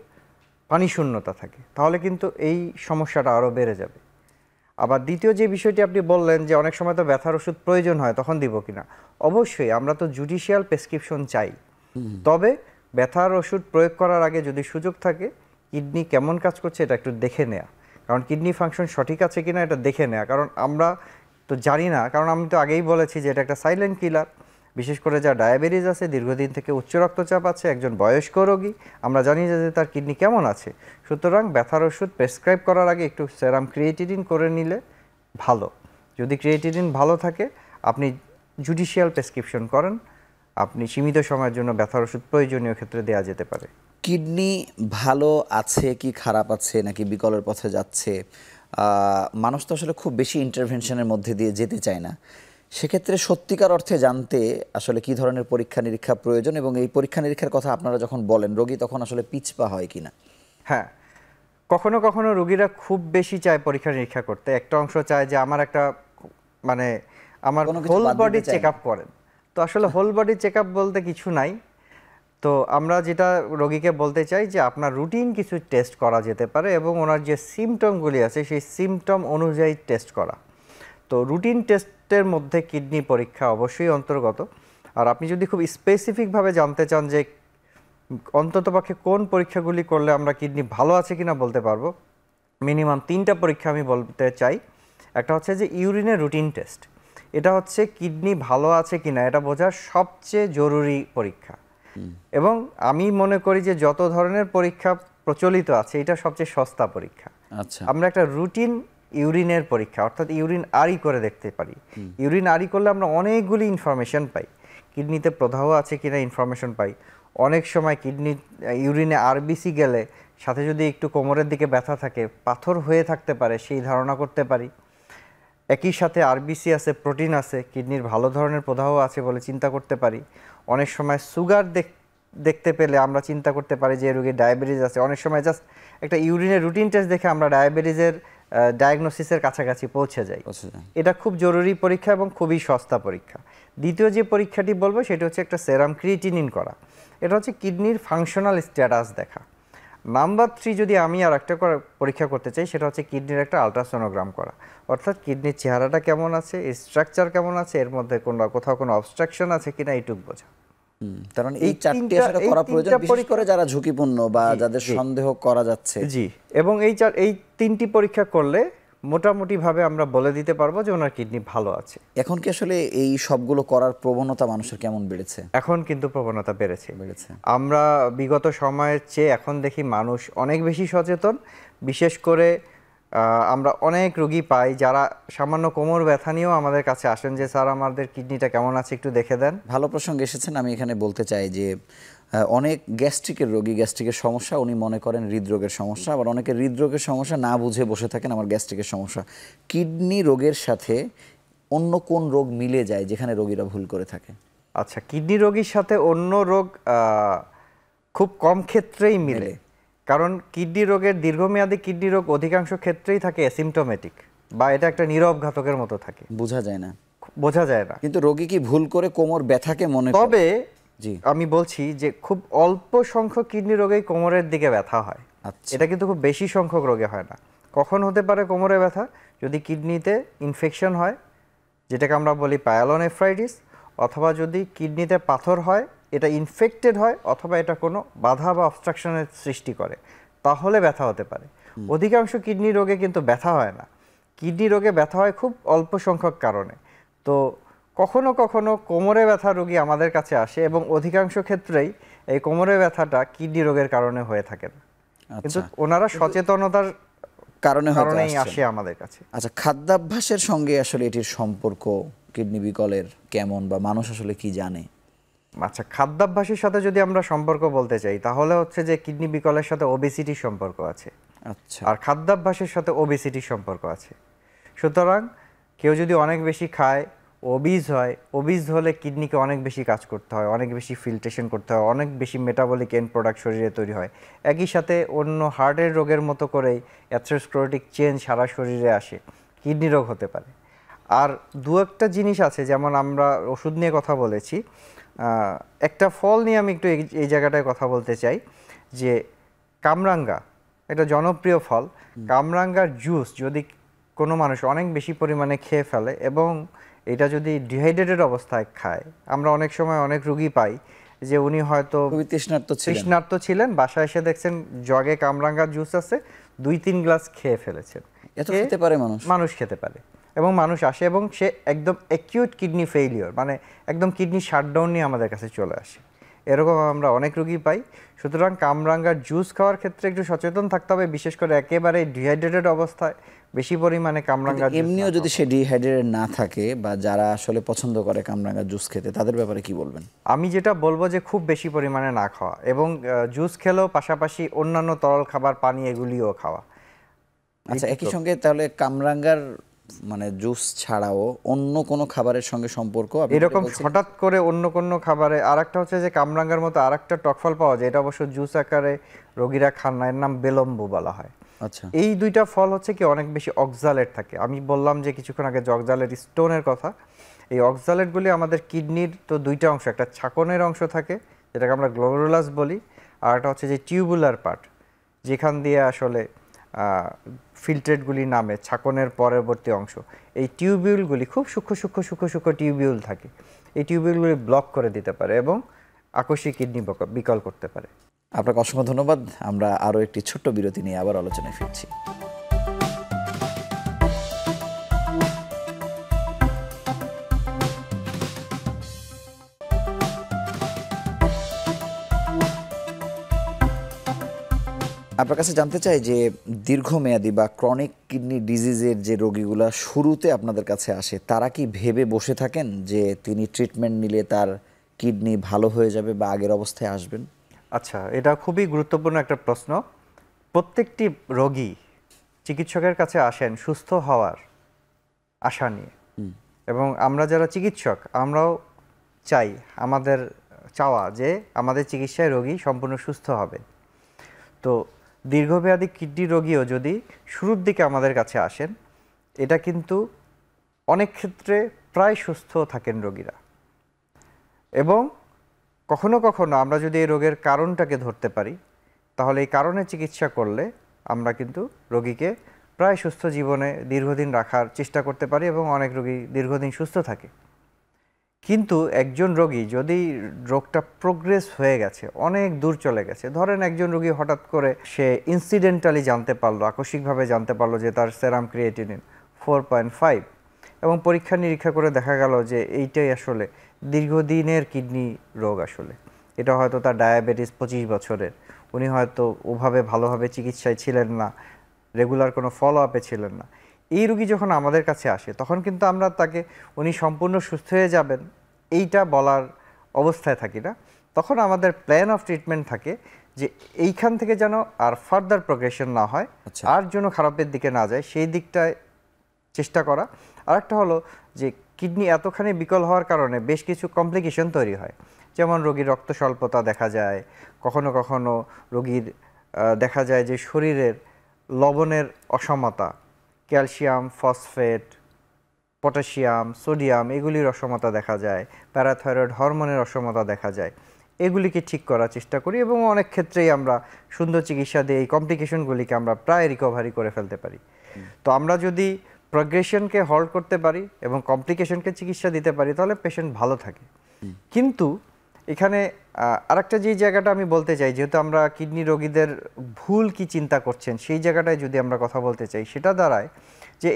পানি শূন্যতা থাকে, তাহলে কিন্তু এই সমস্যাটা আরও বেড়ে যাবে। আবার দ্বিতীয় যে বিষয়টি আপনি বললেন যে অনেক সময় তো ব্যথার ওষুধ প্রয়োজন হয়, তখন দিব কিনা, অবশ্যই আমরা তো জুডিশিয়াল প্রেসক্রিপশন চাই। তবে ব্যথার ওষুধ প্রয়োগ করার আগে যদি সুযোগ থাকে কিডনি কেমন কাজ করছে এটা একটু দেখে নেওয়া, কারণ কিডনি ফাংশন সঠিক আছে কিনা এটা দেখে নেওয়া। কারণ আমরা তো জানি না, কারণ আমি তো আগেই বলেছি যে এটা একটা সাইলেন্ট কিলার। বিশেষ করে যা ডায়াবেটিস আছে, দীর্ঘদিন থেকে উচ্চ রক্তচাপ আছে, একজন বয়স্ক রোগী, আমরা জানি যে তার কিডনি কেমন আছে। সুতরাং ব্যথার ওষুধ প্রেসক্রাইব করার আগে একটু সেরাম ক্রিয়েটিনিন করে নিলে ভালো। যদি ক্রিয়েটিনিন ভালো থাকে, আপনি জুডিশিয়াল প্রেসক্রিপশন করেন, আপনি সীমিত সময়ের জন্য ব্যথার ওষুধ প্রয়োজনীয় ক্ষেত্রে দেওয়া যেতে পারে। কিডনি ভালো আছে কি খারাপ আছে নাকি বিকলের পথে যাচ্ছে, মানুষ তো আসলে খুব বেশি ইন্টারভেনশনের মধ্যে দিয়ে যেতে চায় না। সেক্ষেত্রে সত্যিকার অর্থে জানতে আসলে কি ধরনের পরীক্ষা নিরীক্ষা প্রয়োজন, এবং এই পরীক্ষা নিরীক্ষার কথা আপনারা যখন বলেন, রোগী তখন আসলে পিছপা হয় কিনা? হ্যাঁ, কখনো কখনো রোগীরা খুব বেশি চায় পরীক্ষা নিরীক্ষা করতে। একটা অংশ চায় যে আমার হোল বডি চেক আপ করেন। তো আসলে হোল বডি চেক আপ বলতে কিছু নাই। তো আমরা যেটা রোগীকে বলতে চাই যে আপনার রুটিন কিছু টেস্ট করা যেতে পারে, এবং ওনার যে সিমটমগুলি আছে সেই সিমটম অনুযায়ী টেস্ট করা। তো রুটিন টেস্টের মধ্যে কিডনি পরীক্ষা অবশ্যই অন্তর্গত। আর আপনি যদি খুব স্পেসিফিকভাবে জানতে চান যে অন্ততপক্ষে কোন পরীক্ষাগুলি করলে আমরা কিডনি ভালো আছে কিনা বলতে পারবো, মিনিমাম 3টা পরীক্ষা আমি বলতে চাই। একটা হচ্ছে যে ইউরিনের রুটিন টেস্ট। এটা হচ্ছে কিডনি ভালো আছে কিনা এটা বোঝার সবচেয়ে জরুরি পরীক্ষা। এবং আমি মনে করি যে যত ধরনের পরীক্ষা প্রচলিত আছে, এটা সবচেয়ে সস্তা পরীক্ষা। আচ্ছা, আমরা একটা রুটিন ইউরিনের পরীক্ষা, অর্থাৎ ইউরিন আরি করে দেখতে পারি। ইউরিন আরি করলে আমরা অনেকগুলি ইনফরমেশন পাই। কিডনিতে প্রদাহ আছে কিনা ইনফরমেশন পাই। অনেক সময় ইউরিনে আরবিসি গেলে সাথে যদি একটু কোমরের দিকে ব্যথা থাকে, পাথর হয়ে থাকতে পারে, সেই ধারণা করতে পারি। একই সাথে আরবিসি আছে, প্রোটিন আছে, কিডনির ভালো ধরনের প্রদাহ আছে বলে চিন্তা করতে পারি। অনেক সময় সুগার দেখতে পেলে আমরা চিন্তা করতে পারি যে রোগীর ডায়াবেটিস আছে। অনেক সময় জাস্ট একটা ইউরিনের রুটিন টেস্ট দেখে আমরা ডায়াবেটিসের ডায়াগনোসিসের কাছাকাছি পৌঁছে যাই। এটা খুব জরুরি পরীক্ষা এবং খুবই সস্তা পরীক্ষা। দ্বিতীয় যে পরীক্ষাটি বলবো সেটা হচ্ছে একটা সেরাম ক্রিয়েটিনিন করা। এটা হচ্ছে কিডনির ফাংশনাল স্ট্যাটাস দেখা। নাম্বার 3 যদি আমি আর একটা পরীক্ষা করতে চাই, সেটা হচ্ছে কিডনির একটা আলট্রাসোনোগ্রাম করা। অর্থাৎ কিডনির চেহারাটা কেমন আছে, স্ট্রাকচার কেমন আছে, এর মধ্যে কোথাও কোনো অবস্ট্রাকশন আছে কিনা এইটুক বোঝা। তার মানে এই 4টি আসলে করা প্রয়োজন, বিশেষ করে যারা ঝুঁকিপূর্ণ বা যাদের সন্দেহ করা যাচ্ছে। জি, এবং এই 3টি পরীক্ষা করলে মোটামুটিভাবে আমরা বলে দিতে পারবো যে ওনার কিডনি ভালো আছে। এখন কি আসলে এই সবগুলো করার প্রবণতা মানুষের কেমন বেড়েছে? এখন কিন্তু প্রবণতা বেড়েছে। আমরা বিগত সময়ের চেয়ে এখন দেখি মানুষ অনেক বেশি সচেতন। বিশেষ করে আমরা অনেক রোগী পাই যারা সামান্য কোমর ব্যথা নিয়েও আমাদের কাছে আসেন যে স্যার আমাদের কিডনিটা কেমন আছে একটু দেখে দেন। ভালো প্রসঙ্গে এসেছেন। আমি এখানে বলতে চাই যে অনেক গ্যাস্ট্রিকের রোগী, গ্যাস্ট্রিকের সমস্যা উনি মনে করেন হৃদরোগের সমস্যা, আবার অনেকে হৃদরোগের সমস্যা না বুঝে বসে থাকেন আমার গ্যাস্ট্রিকের সমস্যা। কিডনি রোগের সাথে অন্য কোন রোগ মিলে যায় যেখানে রোগীরা ভুল করে থাকে? আচ্ছা, কিডনি রোগীর সাথে অন্য রোগ খুব কম ক্ষেত্রেই মিলে, কারণ কিডনি রোগের দীর্ঘমেয়াদী কিডনি রোগ অধিকাংশ ক্ষেত্রেই থাকে অ্যাসিম্পটোমেটিক, বা এটা একটা নীরব ঘাতকের মতো থাকে, বোঝা যায় না। বোঝা যায় না। কিন্তু রোগী কি ভুল করে কোমর ব্যথাকে মনে করে? তবে জি, আমি বলছি যে খুব অল্প সংখ্যক কিডনি রোগেই কোমরের দিকে ব্যথা হয়। আচ্ছা। এটা কিন্তু খুব বেশি সংখ্যক রোগে হয় না। কখন হতে পারে কোমরে ব্যথা? যদি কিডনিতে ইনফেকশন হয়, যেটাকে আমরা বলি পায়ালোনেফ্রাইটিস, অথবা যদি কিডনিতে পাথর হয়, এটা ইনফেক্টেড হয়, অথবা এটা কোনো বাধা বা অবস্ট্রাকশনের সৃষ্টি করে, তাহলে ব্যথা হতে পারে। অধিকাংশ কিডনি রোগে কিন্তু ব্যথা হয় না। কিডনি রোগে ব্যথা হয় খুব অল্প সংখ্যক কারণে। তো কখনো কখনো কোমরে ব্যথা রোগী আমাদের কাছে আসে, এবং অধিকাংশ ক্ষেত্রেই এই কোমরে ব্যথাটা কিডনি রোগের কারণে হয়ে থাকে না, কিন্তু ওনারা সচেতনতার কারণে হয়তো কারণেই আসছেন। আসে আমাদের কাছে। আচ্ছা, খাদ্যাভ্যাসের সঙ্গে আসলে এটির সম্পর্ক কিডনি বিকলের কেমন, বা মানুষ আসলে কি জানে? আচ্ছা, খাদ্যাভ্যাসের সাথে যদি আমরা সম্পর্ক বলতে চাই, তাহলে হচ্ছে যে কিডনি বিকলের সাথে ওবেসিটির সম্পর্ক আছে, আচ্ছা, আর খাদ্যাভ্যাসের সাথে ওবেসিটির সম্পর্ক আছে। সুতরাং কেউ যদি অনেক বেশি খায়, ওবিজ হয়, ওবিজ হলে কিডনিকে অনেক বেশি কাজ করতে হয়, অনেক বেশি ফিল্ট্রেশন করতে হয়, অনেক বেশি মেটাবলিক এন্ড প্রোডাক্ট শরীরে তৈরি হয়। একই সাথে অন্য হার্টের রোগের মতো করেই অ্যাথেরোস্ক্লেরোটিক চেঞ্জ সারা শরীরে আসে, কিডনি রোগ হতে পারে। আর দু একটা জিনিস আছে, যেমন আমরা ওষুধ নিয়ে কথা বলেছি, একটা ফল নিয়ে আমি একটু এই জায়গাটায় কথা বলতে চাই, যে কামরাঙ্গা, এটা জনপ্রিয় ফল। কামরাঙ্গার জুস যদি কোনো মানুষ অনেক বেশি পরিমাণে খেয়ে ফেলে, এবং এটা যদি ডিহাইড্রেটেড অবস্থায় খায়, আমরা অনেক সময় অনেক রোগী পাই যে উনি হয়তো খুবই তৃষ্ণার্ত ছিলেন, বাসায় এসে দেখছেন জগে কামরাঙ্গার জুস আছে, 2-3 গ্লাস খেয়ে ফেলেছেন। এত খেতে পারে মানুষ? মানুষ খেতে পারে, এবং মানুষ আসে এবং সে একদম অ্যাকিউট কিডনি ফেইলিওর, মানে একদম কিডনি শাটডাউন নিয়ে আমাদের কাছে চলে আসে। এরকম আমরা অনেক রোগী পাই। সুতরাং কামরাঙ্গার জুস খাওয়ার ক্ষেত্রে একটু সচেতন থাকতে হবে, বিশেষ করে একেবারে ডিহাইড্রেটেড অবস্থায় বেশি পরিমাণে কামরাঙ্গার জুস। এমনিও যদি সে ডিহাইড্রেটেড না থাকে, বা যারা আসলে পছন্দ করে কামরাঙ্গার জুস খেতে, তাদের ব্যাপারে কি বলবেন? আমি যেটা বলবো যে খুব বেশি পরিমাণে না খাওয়া, এবং জুস খেলেও পাশাপাশি অন্যান্য তরল খাবার, পানি এগুলিও খাওয়া। আচ্ছা, একই সঙ্গে তাহলে কামরাঙ্গার মানে জুস ছাড়াও অন্য কোনো খাবারের সঙ্গে সম্পর্ক আপনি এরকম হঠাৎ করে অন্য কোনো খাবারে, আরেকটা হচ্ছে যে কামরাঙ্গার মতো আরেকটা টকফল পাওয়া যায়, এটা অবশ্য জুস আকারে রোগীরা খান না, এর নাম বেলম্বু বলা হয়। আচ্ছা, এই দুইটা ফল হচ্ছে কি অনেক বেশি অক্সালেট থাকে। আমি বললাম যে কিছুক্ষণ আগে যে অক্সালেট স্টোনের কথা, এই অক্সালেটগুলি আমাদের কিডনির তো দুইটা অংশ, একটা ছাকনের অংশ থাকে যেটাকে আমরা গ্লোমেরুলাস বলি, আর একটা হচ্ছে যে টিউবুলার পার্ট, যেখান দিয়ে আসলে ফিল্ট্রেটগুলি নামে, ছাকনের পরবর্তী অংশ। এই টিউবিউলগুলি খুব সূক্ষ্ম সূক্ষ্ম সূক্ষ্ম সূক্ষ্ম টিউবিউল থাকে, এই টিউবিউলগুলি ব্লক করে দিতে পারে এবং আকস্মিক কিডনি বিকল করতে পারে। আপনাকে অসংখ্য ধন্যবাদ। আমরা আরও একটি ছোট্ট বিরতি নিয়ে আবার আলোচনায় ফিরছি। আপনার কাছে জানতে চাই যে দীর্ঘমেয়াদী বা ক্রনিক কিডনি ডিজিজের যে রোগীগুলা শুরুতে আপনাদের কাছে আসে, তারা কি ভেবে বসে থাকেন যে তিনি ট্রিটমেন্ট নিলে তার কিডনি ভালো হয়ে যাবে বা আগের অবস্থায় আসবেন? আচ্ছা, এটা খুবই গুরুত্বপূর্ণ একটা প্রশ্ন। প্রত্যেকটি রোগী চিকিৎসকের কাছে আসেন সুস্থ হওয়ার আশা নিয়ে, এবং আমরা যারা চিকিৎসক আমরাও চাই, আমাদের চাওয়া যে আমাদের চিকিৎসায় রোগী সম্পূর্ণ সুস্থ হবে। তো দীর্ঘমেয়াদী কিডনি রোগীও যদি শুরুর দিকে আমাদের কাছে আসেন, এটা কিন্তু অনেক ক্ষেত্রে প্রায় সুস্থ থাকেন রোগীরা, এবং কখনো কখনো আমরা যদি এই রোগের কারণটাকে ধরতে পারি, তাহলে এই কারণে চিকিৎসা করলে আমরা কিন্তু রোগীকে প্রায় সুস্থ জীবনে দীর্ঘদিন রাখার চেষ্টা করতে পারি, এবং অনেক রোগী দীর্ঘদিন সুস্থ থাকে। কিন্তু একজন রোগী যদি রোগটা প্রোগ্রেস হয়ে গেছে, অনেক দূর চলে গেছে, ধরেন একজন রোগী হঠাৎ করে সে ইনসিডেন্টালি জানতে পারলো, আকস্মিকভাবে জানতে পারলো যে তার সেরাম ক্রিয়েটিনিন 4.5, এবং পরীক্ষা নিরীক্ষা করে দেখা গেল যে এইটাই আসলে দীর্ঘদিনের কিডনি রোগ। আসলে এটা হয়তো তার ডায়াবেটিস 25 বছরের, উনি হয়তো ওভাবে ভালোভাবে চিকিৎসায় ছিলেন না, রেগুলার কোনো ফলো আপে ছিলেন না। এই রুগী যখন আমাদের কাছে আসে তখন কিন্তু আমরা তাকে উনি সম্পূর্ণ সুস্থ হয়ে যাবেন এইটা বলার অবস্থায় থাকি না। তখন আমাদের প্ল্যান অফ ট্রিটমেন্ট থাকে যে এইখান থেকে যেন আর ফার্দার প্রোগ্রেশন না হয়, আচ্ছা। আর যেন খারাপের দিকে না যায় সেই দিকটায় চেষ্টা করা। আরেকটা হলো যে কিডনি এতখানি বিকল হওয়ার কারণে বেশ কিছু কমপ্লিকেশন তৈরি হয়, যেমন রোগীর রক্ত স্বল্পতা দেখা যায়, কখনো কখনো রোগীর দেখা যায় যে শরীরের লবণের অসমতা, ক্যালসিয়াম, ফসফেট, পটাশিয়াম, সোডিয়াম এগুলির অসমতা দেখা যায়, প্যারাথাইরয়েড হরমোনের অসমতা দেখা যায়। এগুলিকে ঠিক করার চেষ্টা করি এবং অনেক ক্ষেত্রেই আমরা সুন্দর চিকিৎসা দিয়ে এই কমপ্লিকেশনগুলিকে আমরা প্রায় রিকভারি করে ফেলতে পারি। তো আমরা যদি প্রোগ্রেশনকে হল্ড করতে পারি এবং কমপ্লিকেশনকে চিকিৎসা দিতে পারি তাহলে পেশেন্ট ভালো থাকে। কিন্তু এখানে আরেকটা যে জায়গাটা আমি বলতে চাই, যেহেতু আমরা কিডনি রোগীদের ভুল কি চিন্তা করছেন সেই জায়গাটায় যদি আমরা কথা বলতে চাই, সেটা দাঁড়ায় যে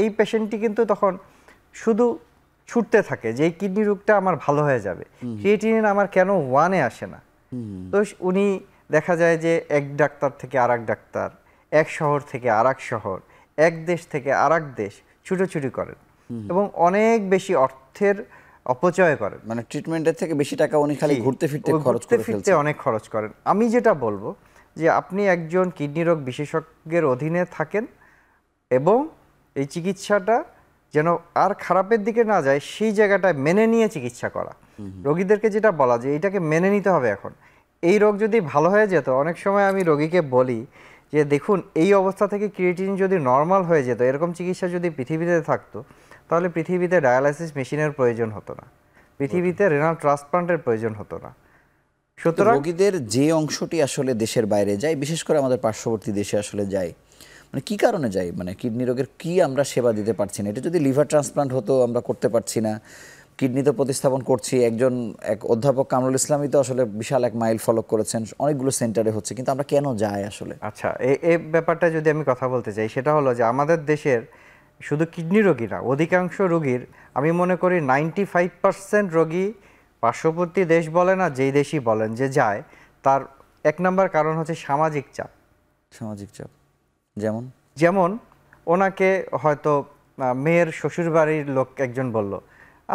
এই পেশেন্টটি কিন্তু তখন শুধু ছুটতে থাকে যে এই কিডনি রোগটা আমার ভালো হয়ে যাবে, ক্রিয়েটিনিন আমার কেন ওয়ানে আসে না। তো উনি দেখা যায় যে এক ডাক্তার থেকে আরেক ডাক্তার, এক শহর থেকে আরেক শহর, এক দেশ থেকে আরেক দেশ ছুটোছুটি করেন এবং অনেক বেশি অর্থের অপচয় করেন। মানে ট্রিটমেন্টের থেকে বেশি টাকা উনি খালি ঘুরতে ফিরতে খরচ করে ফেলছেন। অনেক খরচ করেন। আমি যেটা বলবো যে আপনি একজন কিডনি রোগ বিশেষজ্ঞের অধীনে থাকেন এবং এই চিকিৎসাটা যেন আর খারাপের দিকে না যায় সেই জায়গাটায় মেনে নিয়ে চিকিৎসা করা। রোগীদেরকে যেটা বলা যে এটাকে মেনে নিতে হবে। এখন এই রোগ যদি ভালো হয়ে যেত, অনেক সময় আমি রোগীকে বলি যে দেখুন এই অবস্থা থেকে ক্রিয়েটিনিন যদি নর্মাল হয়ে যেত, এরকম চিকিৎসা যদি পৃথিবীতে থাকতো তাহলে পৃথিবীতে ডায়ালাইসিস মেশিনের প্রয়োজন হতো না, পৃথিবীতে রেনাল ট্রান্সপ্লান্টের প্রয়োজন হতো না। সুতরাং রোগীদের যে অংশটি আসলে দেশের বাইরে যায়, বিশেষ করে আমাদের পার্শ্ববর্তী দেশে আসলে যায়, মানে কি কারণে যায়? মানে কিডনি রোগের কি আমরা সেবা দিতে পারছি না? এটা যদি লিভার ট্রান্সপ্লান্ট হতো আমরা করতে পারছি না, কিডনি তো প্রতিস্থাপন করছি। এক অধ্যাপক কামরুল ইসলামই তো আসলে বিশাল এক মাইল ফলক করেছেন, অনেকগুলো সেন্টারে হচ্ছে, কিন্তু আমরা কেন যাই আসলে? আচ্ছা, এই ব্যাপারটা যদি আমি কথা বলতে চাই, সেটা হলো যে আমাদের দেশের শুধু কিডনি রোগী না, অধিকাংশ রোগীর আমি মনে করি 95% রোগী পার্শ্ববর্তী দেশ বলেন আর যেই দেশই বলেন যে যায়, তার এক নম্বর কারণ হচ্ছে সামাজিক চাপ। সামাজিক চাপ যেমন যেমন ওনাকে হয়তো মেয়ের শ্বশুরবাড়ির লোক একজন বলল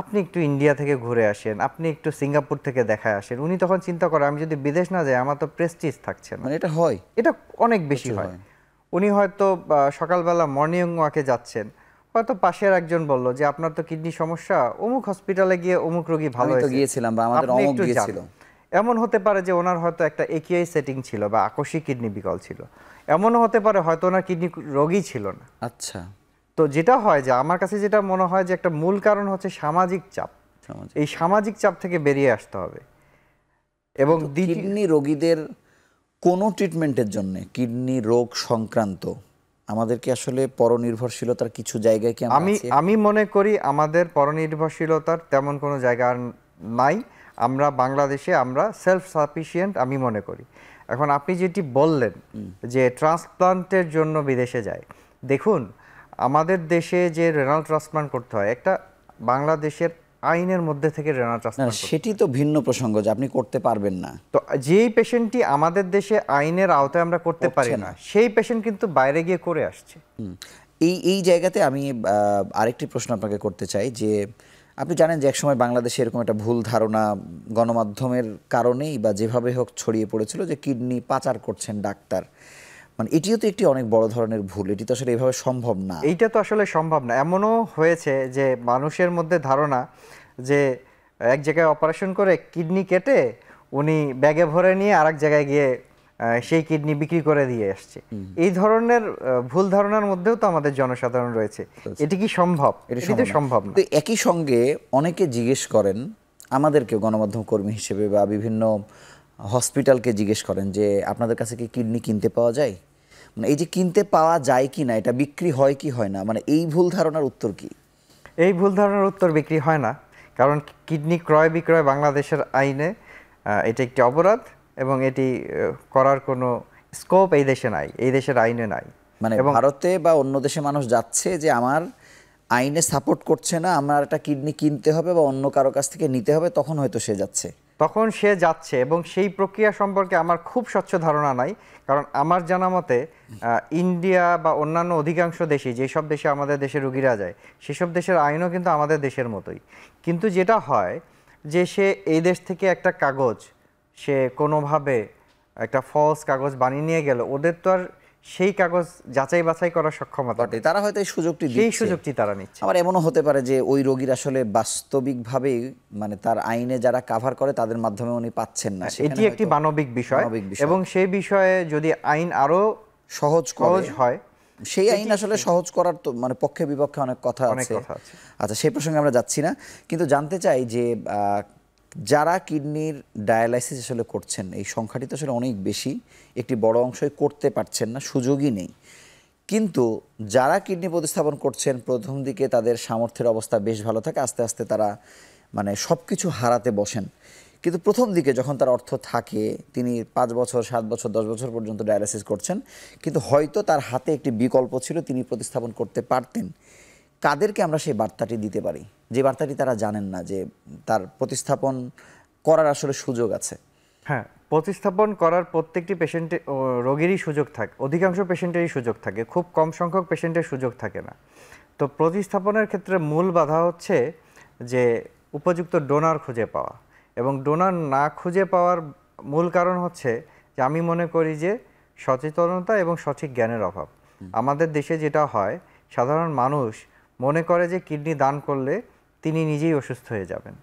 আপনি একটু ইন্ডিয়া থেকে ঘুরে আসেন, আপনি একটু সিঙ্গাপুর থেকে দেখায় আসেন। উনি তখন চিন্তা করে আমি যদি বিদেশ না যাই আমার তো প্রেস্টিজ থাকছে না। মানে এটা হয়, এটা অনেক বেশি হয়। উনি হয়তো সকালবেলা মর্নিং ওয়াকে যাচ্ছেন, হয়তো পাশের একজন বলল যে আপনার তো কিডনি সমস্যা, অমুক হসপিটালে গিয়ে অমুক রোগী ভালো হয়েছে, গিয়েছিলাম বা আমাদের আপনি অমুক একটু গিয়েছিল। যান। এমন হতে পারে যে ওনার হয়তো একটা একিআই সেটিং ছিল বা আকস্মিক কিডনি বিকল ছিল। এমনও হতে পারে হয়তো ওনার কিডনি রোগই ছিল না। আচ্ছা, তো যেটা হয় যে আমার কাছে যেটা মনে হয় যে একটা মূল কারণ হচ্ছে সামাজিক চাপ। এই সামাজিক চাপ থেকে বেরিয়ে আসতে হবে। এবং কিডনি রোগীদের কোনো ট্রিটমেন্টের জন্য কিডনি রোগ সংক্রান্ত আমাদেরকে আসলে পরনির্ভরশীলতার কিছু জায়গায় কি আমি মনে করি আমাদের পরনির্ভরশীলতার তেমন কোনো জায়গা নাই। আমরা বাংলাদেশে আমরা সেলফ সাফিসিয়েন্ট আমি মনে করি। এখন আপনি যেটি বললেন যে ট্রান্সপ্লান্টের জন্য বিদেশে যায়, দেখুন আমাদের দেশে যে রেনাল ট্রান্সপ্লান্ট করতে হয় একটা বাংলাদেশের আইনের মধ্যে থেকে রেনাল ট্রান্সপ্লান্ট, সেটি তো ভিন্ন প্রসঙ্গ যে আপনি করতে পারবেন না। তো যেই পেশেন্টটি আমাদের দেশে আইনের আওতায় আমরা করতে পারি না, সেই পেশেন্ট কিন্তু বাইরে গিয়ে করে আসছে। এই জায়গাতে আমি আরেকটি প্রশ্ন আপনাকে করতে চাই যে আপনি জানেন যে একসময় বাংলাদেশে এরকম একটা ভুল ধারণা গণমাধ্যমের কারণেই বা যেভাবে হোক ছড়িয়ে পড়েছিল যে কিডনি পাচার করছেন ডাক্তার। মানে এটিও তো একটি অনেক বড় ধরনের ভুল, এটি তো আসলে এভাবে সম্ভব না। এইটা তো আসলে সম্ভব না। এমনও হয়েছে যে মানুষের মধ্যে ধারণা যে এক জায়গায় অপারেশন করে কিডনি কেটে উনি ব্যাগে ভরে নিয়ে আরেক জায়গায় গিয়ে সেই কিডনি বিক্রি করে দিয়ে আসছে। এই ধরনের ভুল ধারণার মধ্যেও তো আমাদের জনসাধারণ রয়েছে। এটি কি সম্ভব? এটি তো সম্ভব না। তো একই সঙ্গে অনেকে জিজ্ঞেস করেন আমাদেরকে, গণমাধ্যম কর্মী হিসেবে বা বিভিন্ন হসপিটালকে জিজ্ঞেস করেন যে আপনাদের কাছে কি কিডনি কিনতে পাওয়া যায়? মানে এই যে কিনতে পাওয়া যায় কি না, এটা বিক্রি হয় কি হয় না, মানে এই ভুল ধারণার উত্তর কি? এই ভুল ধারণার উত্তর বিক্রি হয় না, কারণ কিডনি ক্রয় বিক্রয় বাংলাদেশের আইনে এটা একটি অপরাধ এবং এটি করার কোনো স্কোপ এই দেশে নাই, এই দেশের আইনে নাই। মানে ভারতে বা অন্য দেশে মানুষ যাচ্ছে যে আমার আইনে সাপোর্ট করছে না, আমার একটা কিডনি কিনতে হবে বা অন্য কারো কাছ থেকে নিতে হবে, তখন হয়তো সে যাচ্ছে। তখন সে যাচ্ছে এবং সেই প্রক্রিয়া সম্পর্কে আমার খুব স্বচ্ছ ধারণা নাই, কারণ আমার জানা মতে ইন্ডিয়া বা অন্যান্য অধিকাংশ দেশে, যেসব দেশে আমাদের দেশে রুগীরা যায় সেসব দেশের আইনও কিন্তু আমাদের দেশের মতোই। কিন্তু যেটা হয় যে সে এই দেশ থেকে একটা কাগজ সে কোনোভাবে একটা ফলস কাগজ বানিয়ে নিয়ে গেল, ওদের তো আর সেই কাগজ যাচাই বাছাই করার সক্ষমতা নেই। তারা হয়তো এই সুযোগটি সেই দিচ্ছে। সুযোগটি তারা নিচ্ছে। আবার এমনও হতে পারে যে ওই রোগীর আসলে বাস্তবিকভাবেই মানে তার আইনে যারা কাভার করে তাদের মাধ্যমে উনি পাচ্ছেন না, এটি একটি মানবিক বিষয় এবং সেই বিষয়ে যদি আইন আরো সহজ হয়, সেই আইন আসলে সহজ করার তো মানে পক্ষে বিপক্ষে অনেক কথা আছে। আচ্ছা, সেই প্রসঙ্গে আমরা যাচ্ছি না, কিন্তু জানতে চাই যে যারা কিডনির ডায়ালাইসিস আসলে করছেন এই সংখ্যাটি তো আসলে অনেক বেশি, একটি বড় অংশই করতে পারছেন না, সুযোগই নেই। কিন্তু যারা কিডনি প্রতিস্থাপন করছেন প্রথম দিকে তাদের সামর্থ্যের অবস্থা বেশ ভালো থাকে, আস্তে আস্তে তারা মানে সব কিছু হারাতে বসেন। কিন্তু প্রথম দিকে যখন তার অর্থ থাকে, তিনি 5 বছর 7 বছর 10 বছর পর্যন্ত ডায়ালাইসিস করছেন, কিন্তু হয়তো তার হাতে একটি বিকল্প ছিল, তিনি প্রতিস্থাপন করতে পারতেন। কাদেরকে আমরা সেই বার্তাটি দিতে পারি যে বার্তাটি তারা জানেন না যে তার প্রতিস্থাপন করার আসলে সুযোগ আছে? হ্যাঁ, প্রতিস্থাপন করার প্রত্যেকটি পেশেন্টের রোগীরই সুযোগ থাকে, অধিকাংশ পেশেন্টেরই সুযোগ থাকে, খুব কম সংখ্যক পেশেন্টের সুযোগ থাকে না। তো প্রতিস্থাপনের ক্ষেত্রে মূল বাধা হচ্ছে যে উপযুক্ত ডোনার খুঁজে পাওয়া, এবং ডোনার না খুঁজে পাওয়ার মূল কারণ হচ্ছে যে আমি মনে করি যে সচেতনতা এবং সঠিক জ্ঞানের অভাব। আমাদের দেশে যেটা হয়, সাধারণ মানুষ মনে করে যে কিডনি দান করলে তিনি নিজেই অসুস্থ হয়ে যাবেন।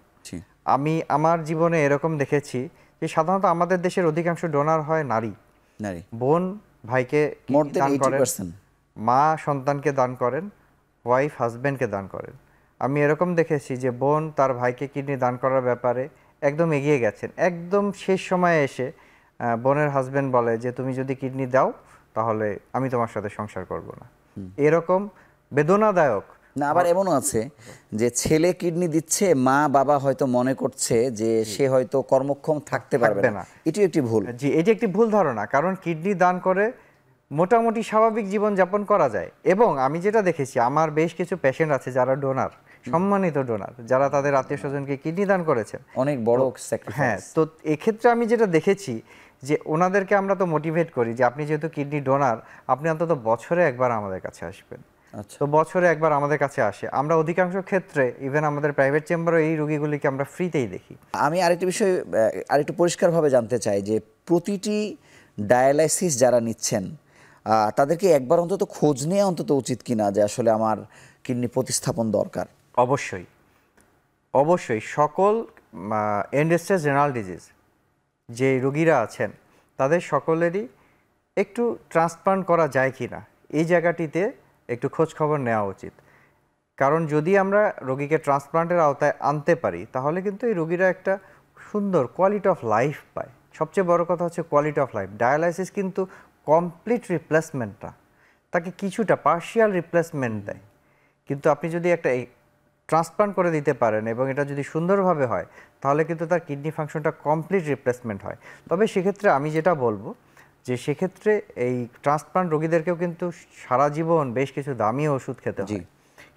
আমি আমার জীবনে এরকম দেখেছি যে সাধারণত আমাদের দেশের অধিকাংশ ডোনার হয় নারী। বোন ভাইকে দান করেন, মা সন্তানকে দান করেন, ওয়াইফ হাজব্যান্ডকে দান করেন। আমি এরকম দেখেছি যে বোন তার ভাইকে কিডনি দান করার ব্যাপারে একদম এগিয়ে গেছেন, একদম শেষ সময়ে এসে বোনের হাজব্যান্ড বলে যে তুমি যদি কিডনি দাও তাহলে আমি তোমার সাথে সংসার করব না। এরকম বেদনাদায়ক না, আবার এমনও আছে যে ছেলে কিডনি দিচ্ছে, মা বাবা হয়তো মনে করছে যে সে হয়তো কর্মক্ষম থাকতে পারবে না। এটি একটি ভুল। জি, এটি একটি ভুল ধারণা, কারণ কিডনি দান করে মোটামুটি স্বাভাবিক জীবন যাপন করা যায়। এবং আমি যেটা দেখেছি, আমার বেশ কিছু পেশেন্ট আছে যারা ডোনার, সম্মানিত ডোনার, যারা তাদের আত্মীয় স্বজনকে কিডনি দান করেছেন, অনেক বড় স্যাক্রিফাইস। হ্যাঁ, তো এক্ষেত্রে আমি যেটা দেখেছি যে ওনাদেরকে আমরা তো মোটিভেট করি যে আপনি যেহেতু কিডনি ডোনার, আপনি অন্তত বছরে একবার আমাদের কাছে আসবেন। তো বছরে একবার আমাদের কাছে আসে, আমরা অধিকাংশ ক্ষেত্রে ইভেন আমাদের প্রাইভেট চেম্বারও এই রোগীগুলিকে আমরা ফ্রিতেই দেখি। আমি আরেকটি বিষয় আরেকটু পরিষ্কারভাবে জানতে চাই যে প্রতিটি ডায়ালাইসিস যারা নিচ্ছেন তাদেরকে একবার অন্তত খোঁজ নেওয়া অন্তত উচিত কিনা যে আসলে আমার কিডনি প্রতিস্থাপন দরকার? অবশ্যই অবশ্যই। সকল এন্ড স্টেজ রেনাল ডিজিজ যে রোগীরা আছেন তাদের সকলেরই একটু ট্রান্সপ্লান্ট করা যায় কি না এই জায়গাটিতে একটু খোঁজ খবর নেওয়া উচিত। কারণ যদি আমরা রোগীকে ট্রান্সপ্লান্টের আওতায় আনতে পারি তাহলে কিন্তু এই রোগীরা একটা সুন্দর কোয়ালিটি অফ লাইফ পায়। সবচেয়ে বড় কথা হচ্ছে কোয়ালিটি অফ লাইফ। ডায়ালাইসিস কিন্তু কমপ্লিট রিপ্লেসমেন্ট না, তাকে কিছুটা পার্শিয়াল রিপ্লেসমেন্ট দেয়। কিন্তু আপনি যদি একটা ট্রান্সপ্লান্ট করে দিতে পারেন এবং এটা যদি সুন্দরভাবে হয় তাহলে কিন্তু তার কিডনি ফাংশনটা কমপ্লিট রিপ্লেসমেন্ট হয়। তবে সেক্ষেত্রে আমি যেটা বলবো যে সেক্ষেত্রে এই ট্রান্সপ্লান্ট রোগীদেরকেও কিন্তু সারা জীবন বেশ কিছু দামি ওষুধ খেতে হয়।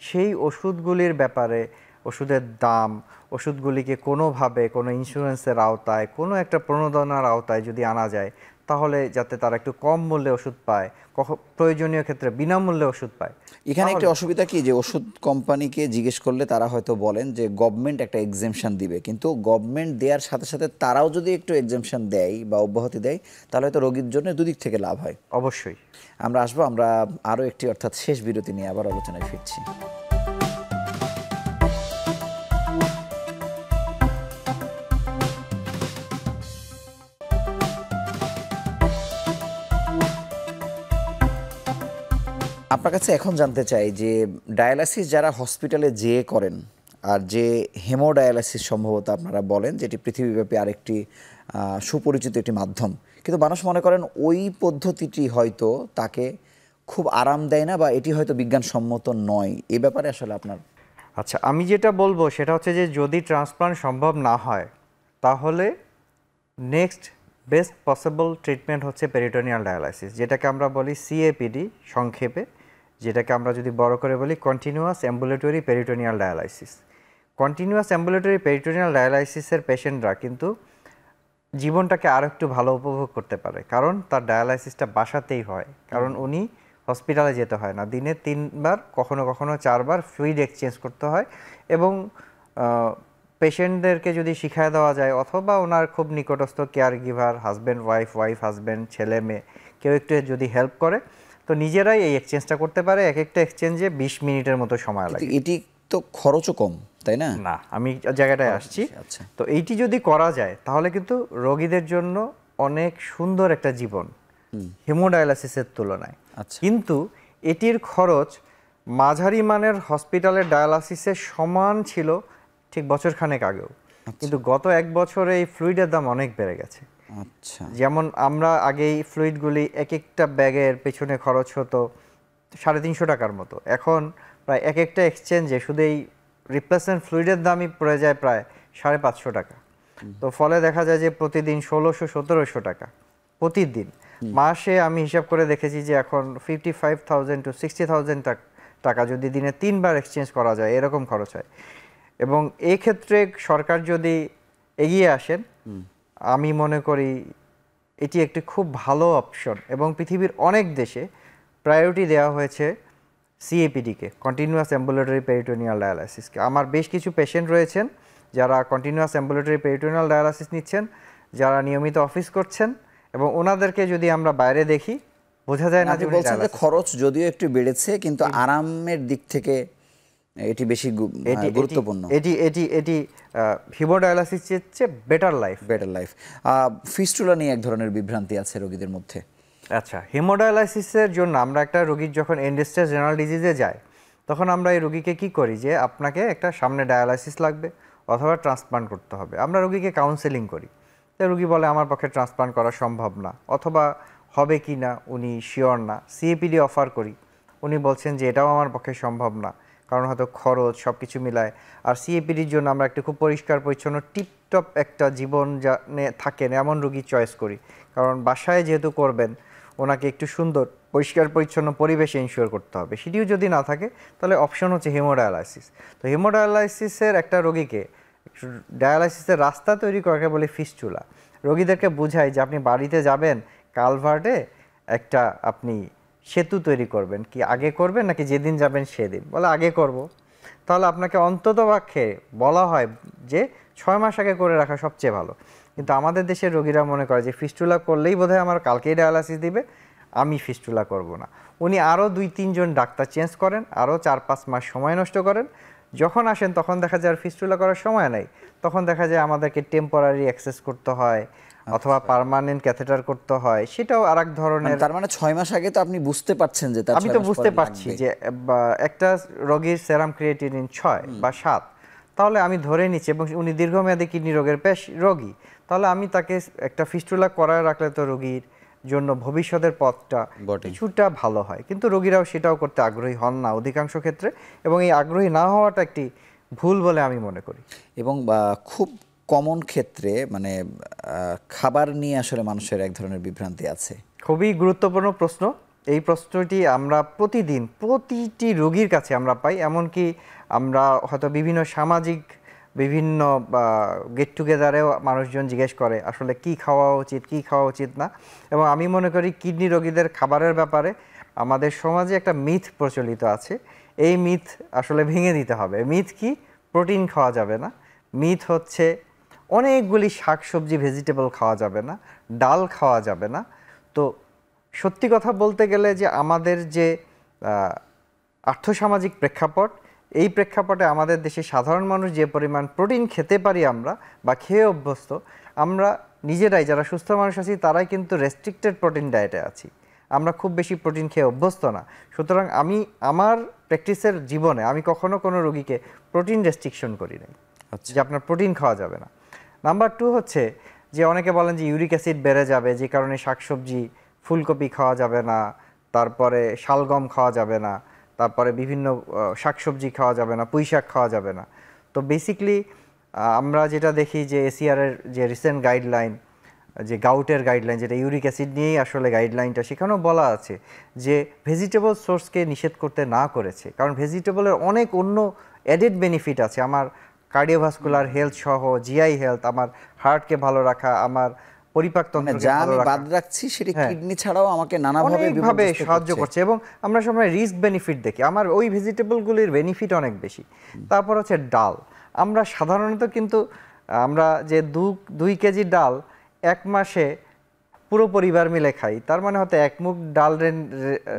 সেই ওষুধগুলির ব্যাপারে, ওষুধের দাম, ওষুধগুলিকে কোনোভাবে কোনো ইন্স্যুরেন্সের আওতায়, কোনো একটা প্রণোদনার আওতায় যদি আনা যায় তাহলে যাতে তারা একটু কম মূল্যে ওষুধ পায়, প্রয়োজনীয় ক্ষেত্রে বিনামূল্যে ওষুধ পায়। এখানে একটা অসুবিধা কি যে ওষুধ কোম্পানিকে জিজ্ঞেস করলে তারা হয়তো বলেন যে গভর্নমেন্ট একটা এক্সেমশন দিবে, কিন্তু গভর্নমেন্ট দেওয়ার সাথে সাথে তারাও যদি একটু এক্সেমশন দেয় বা অব্যাহতি দেয় তাহলে হয়তো রোগীর জন্য দুদিক থেকে লাভ হয়। অবশ্যই আমরা আসবো, আমরা আরও একটি অর্থাৎ শেষ বিরতি নিয়ে আবার আলোচনায় ফিরছি। আপনার কাছে এখন জানতে চাই যে ডায়ালাইসিস যারা হসপিটালে যেয়ে করেন আর যে হেমোডায়ালাইসিস সম্ভবত আপনারা বলেন, যেটি পৃথিবীব্যাপী আরেকটি সুপরিচিত একটি মাধ্যম, কিন্তু মানুষ মনে করেন ওই পদ্ধতিটি হয়তো তাকে খুব আরাম দেয় না বা এটি হয়তো বিজ্ঞানসম্মত নয়। এ ব্যাপারে আসলে আপনার? আচ্ছা, আমি যেটা বলবো সেটা হচ্ছে যে যদি ট্রান্সপ্লান্ট সম্ভব না হয় তাহলে নেক্সট বেস্ট পসিবল ট্রিটমেন্ট হচ্ছে পেরিটোনিয়াল ডায়ালাইসিস, যেটাকে আমরা বলি সিএপিডি সংক্ষেপে, যেটাকে আমরা যদি বড় করে বলি continuous ambulatory peritoneal dialysis. Continuous ambulatory peritoneal ডায়ালাইসিসের পেশেন্টরা কিন্তু জীবনটাকে আরো একটু ভালো উপভোগ করতে পারে, কারণ তার ডায়ালাইসিসটা বাসাতেই হয়, কারণ উনি হসপিটালে যেতে হয় না, দিনে 3বার কখনো কখনো 4বার ফ্লুইড এক্সচেঞ্জ করতে হয়। এবং পেশেন্টদেরকে যদি শিখায় দেওয়া যায়, অথবা ওনার খুব নিকটস্থ care giver, husband wife, wife husband, ছেলে মেয়ে কেউ একটু যদি হেল্প করে, তো নিজেরাই এই এক্সচেঞ্জটা করতে পারে। এক একটা এক্সচেঞ্জে 20 মিনিটের মতো সময় কিন্তু লাগে। এটি তো খরচও কম, তাই না? না, আমি জায়গাটায় আসছি। আচ্ছা। তো এইটি যদি করা যায় তাহলে কিন্তু রোগীদের জন্য অনেক সুন্দর একটা জীবন হেমোডায়ালাসিসের তুলনায়। আচ্ছা। কিন্তু এটির খরচ মাঝারি মানের হসপিটালের ডায়ালাসিসের সমান ছিল ঠিক বছরখানেক আগেও, কিন্তু গত 1 বছরে এই ফ্লুইডের দাম অনেক বেড়ে গেছে। আচ্ছা। যেমন আমরা আগেই ফ্লুইডগুলি এক একটা ব্যাগের পেছনে খরচ হতো 350 টাকার মতো, এখন প্রায় এক একটা এক্সচেঞ্জে শুধু এই রিপ্লেসমেন্ট ফ্লুইডের দামই পড়ে যায় প্রায় 550 টাকা। তো ফলে দেখা যায় যে প্রতিদিন 1600-1700 টাকা প্রতিদিন। মাসে আমি হিসাব করে দেখেছি যে এখন 55,000 to 60,000 টাকা যদি দিনে 3বার এক্সচেঞ্জ করা যায়, এরকম খরচ হয়। এবং এই ক্ষেত্রে সরকার যদি এগিয়ে আসেন, আমি মনে করি এটি একটি খুব ভালো অপশন। এবং পৃথিবীর অনেক দেশে প্রায়োরিটি দেওয়া হয়েছে সিএপিডিকে, কন্টিনিউয়াস অ্যাম্বুলেটরি পেরিটোনিয়াল ডায়ালাইসিসকে। আমার বেশ কিছু পেশেন্ট রয়েছেন যারা কন্টিনিউয়াস অ্যাম্বুলেটরি পেরিটোনিয়াল ডায়ালাইসিস নিচ্ছেন, যারা নিয়মিত অফিস করছেন, এবং ওনাদেরকে যদি আমরা বাইরে দেখি বোঝা যায় না আপনি যে উনি বলছেন যে ডায়ালাইসিস খরচ যদিও একটু বেড়েছে, কিন্তু আরামের দিক থেকে এটি বেশি গুরুত্বপূর্ণ। এটি এটি এটি হিমোডায়ালাইসিসের চেয়ে better life. Better life. Fistula নিয়ে এক ধরনের বিভ্রান্তি আছে রোগীদের মধ্যে। আচ্ছা, হিমোডায়ালাইসিসের জন্য আমরা একটা রোগীর যখন এন্ড স্টেজ রেনাল ডিজিজে যায়, তখন আমরা এই রোগীকে কি করি যে আপনাকে একটা সামনে ডায়ালাইসিস লাগবে অথবা ট্রান্সপ্লান্ট করতে হবে। আমরা রোগীকে কাউন্সেলিং করি। তো রোগী বলে আমার পক্ষে ট্রান্সপ্লান্ট করা সম্ভব না, অথবা হবে কি না উনি শিওর না। সিএপিডি অফার করি, উনি বলছেন যে এটাও আমার পক্ষে সম্ভব না, কারণ হয়তো খরচ সব কিছু মিলায়। আর সিএপিডির জন্য আমরা একটু খুব পরিষ্কার পরিচ্ছন্ন টিপটপ একটা জীবন থাকেন এমন রোগী চয়েস করি, কারণ বাসায় যেহেতু করবেন ওনাকে একটু সুন্দর পরিষ্কার পরিচ্ছন্ন পরিবেশে ইনশিওর করতে হবে। সেটিও যদি না থাকে তাহলে অপশন হচ্ছে হেমোডায়ালাইসিস। তো হেমোডায়ালাইসিসের একটা রোগীকে ডায়ালাইসিসের রাস্তা তৈরি করাকে বলে ফিস্টুলা। রোগীদেরকে বুঝাই যে আপনি বাড়িতে যাবেন, কালভার্টে একটা আপনি সেতু তৈরি করবেন, কি আগে করবেন নাকি যেদিন যাবেন সেদিন? বলে আগে করব। তাহলে আপনাকে অন্ততপক্ষে বলা হয় যে 6 মাস আগে করে রাখা সবচেয়ে ভালো। কিন্তু আমাদের দেশের রোগীরা মনে করে যে ফিস্টুলা করলেই বোধহয় আমার কালকেই ডায়ালাইসিস দিবে, আমি ফিস্টুলা করব না। উনি আরও 2-3 জন ডাক্তার চেঞ্জ করেন, আরও 4-5 মাস সময় নষ্ট করেন। যখন আসেন তখন দেখা যায় আর ফিস্টুলা করার সময় নাই, তখন দেখা যায় আমাদেরকে টেম্পোরারি অ্যাক্সেস করতে হয় অথবা পার্মানেন্ট ক্যাথেটার করতে হয়, সেটাও আরেক ধরনের। তার মানে 6 মাস আগে তো আপনি বুঝতে পারছেন যে তার আমি 6 তো মাস বুঝতে পরে পারছি লাগবে। যে একটা রোগীর সেরাম ক্রিয়েটিনিন 6 বা 7, তাহলে আমি ধরে নিচ্ছি, এবং উনি দীর্ঘমেয়াদী কিডনি রোগের রোগী, তাহলে আমি তাকে একটা ফিস্টুলা করায় রাখলে তো রোগীর জন্য ভবিষ্যতের পথটা কিছুটা ভালো হয়। কিন্তু রোগীরাও সেটাও করতে আগ্রহী হন না অধিকাংশ ক্ষেত্রে, এবং এই আগ্রহী না হওয়াটা একটি ভুল বলে আমি মনে করি। এবং খুব কমন ক্ষেত্রে মানে খাবার নিয়ে আসলে মানুষের এক ধরনের বিভ্রান্তি আছে। খুবই গুরুত্বপূর্ণ প্রশ্ন। এই প্রশ্নটি আমরা প্রতিদিন প্রতিটি রোগীর কাছে আমরা পাই, এমনকি আমরা হয়তো বিভিন্ন সামাজিক বিভিন্ন গেট টুগেদারেও মানুষজন জিজ্ঞেস করে আসলে কি খাওয়া উচিত, কি খাওয়া উচিত না। এবং আমি মনে করি কিডনি রোগীদের খাবারের ব্যাপারে আমাদের সমাজে একটা মিথ প্রচলিত আছে। এই মিথ আসলে ভেঙে দিতে হবে। মিথ কি? প্রোটিন খাওয়া যাবে না। মিথ হচ্ছে অনেকগুলি শাকসবজি ভেজিটেবল খাওয়া যাবে না, ডাল খাওয়া যাবে না। তো সত্যি কথা বলতে গেলে যে আমাদের যে আর্থসামাজিক প্রেক্ষাপট, এই প্রেক্ষাপটে আমাদের দেশে সাধারণ মানুষ যে পরিমাণ প্রোটিন খেতে পারি আমরা বা খেয়ে অভ্যস্ত, আমরা নিজেরাই যারা সুস্থ মানুষ আছি তারাই কিন্তু রেস্ট্রিক্টেড প্রোটিন ডায়েটে আছি। আমরা খুব বেশি প্রোটিন খেয়ে অভ্যস্ত না। সুতরাং আমি আমার প্র্যাকটিসের জীবনে আমি কখনো কোনো রোগীকে প্রোটিন রেস্ট্রিকশন করি নাই যে আপনার প্রোটিন খাওয়া যাবে না। নাম্বার 2 হচ্ছে যে অনেকে বলেন যে ইউরিক অ্যাসিড বেড়ে যাবে, যে কারণে শাকসবজি ফুলকপি খাওয়া যাবে না, তারপরে শালগম খাওয়া যাবে না, তারপরে বিভিন্ন শাকসবজি খাওয়া যাবে না, পুঁই শাক খাওয়া যাবে না। তো বেসিকলি আমরা যেটা দেখি যে এসিআরের যে রিসেন্ট গাইডলাইন, যে গাউটের গাইডলাইন, যেটা ইউরিক অ্যাসিড নিয়েই আসলে গাইডলাইনটা, সেখানেও বলা আছে যে ভেজিটেবল সোর্সকে নিষেধ করতে না করেছে, কারণ ভেজিটেবলের অনেক অন্য অ্যাডেড বেনিফিট আছে। আমার কার্ডিওভাস্কুলার হেলথ সহ, জিআই হেলথ, আমার হার্টকে ভালো রাখা, আমার পরিপাক মানে তন্ত্রকে যা ভালো আমি রাখা, বাদ রাখছি সেটা হ্যাঁ, কিডনি ছাড়াও আমাকে নানাভাবে অনেকভাবে বিপর্যস্ত সাহায্য করছে। করছে। এবং আমরা সময় রিস্ক বেনিফিট দেখি, আমার ওই ভেজিটেবলগুলির বেনিফিট অনেক বেশি। তারপর হচ্ছে ডাল। আমরা সাধারণত কিন্তু আমরা যে 2 কেজি ডাল এক মাসে পুরো পরিবার মিলে খাই, তার মানে হয়তো এক মুখ ডাল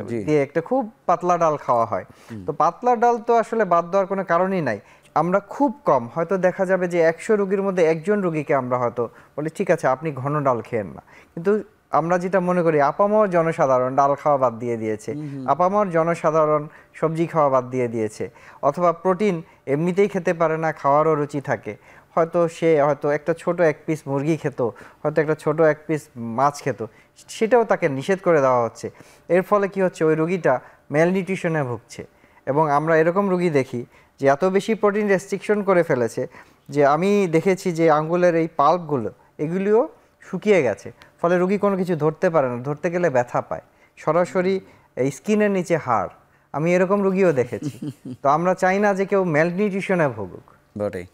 জি। দিয়ে একটা খুব পাতলা ডাল খাওয়া হয়। তো পাতলা ডাল তো আসলে বাদ দেওয়ার কোনো কারণই নাই। আমরা খুব কম হয়তো দেখা যাবে যে 100 রোগীর মধ্যে একজন রোগীকে আমরা হয়তো বলি ঠিক আছে আপনি ঘন ডাল খেয়েন না, কিন্তু আমরা যেটা মনে করি আপামর জনসাধারণ ডাল খাওয়া বাদ দিয়ে দিয়েছে, আপামর জনসাধারণ সবজি খাওয়া বাদ দিয়ে দিয়েছে, অথবা প্রোটিন এমনিতেই খেতে পারে না, খাওয়ারও রুচি থাকে, হয়তো সে হয়তো একটা ছোট 1 পিস মুরগি খেত, হয়তো একটা ছোট 1 পিস মাছ খেত, সেটাও তাকে নিষেধ করে দেওয়া হচ্ছে। এর ফলে কি হচ্ছে, ওই রোগীটা ম্যালনিউট্রিশনে ভুগছে। এবং আমরা এরকম রোগী দেখি যে এত বেশি প্রোটিন রেস্ট্রিকশন করে ফেলেছে যে আমি দেখেছি যে আঙ্গুলের এই পাল্পগুলো এগুলিও শুকিয়ে গেছে, ফলে রোগী কোনো কিছু ধরতে পারে না, ধরতে গেলে ব্যথা পায়, সরাসরি এই স্কিনের নিচে হাড়। আমি এরকম রোগীও দেখেছি। তো আমরা চাই না যে কেউ ম্যালনিউট্রিশনে ভুগুক। বটেই।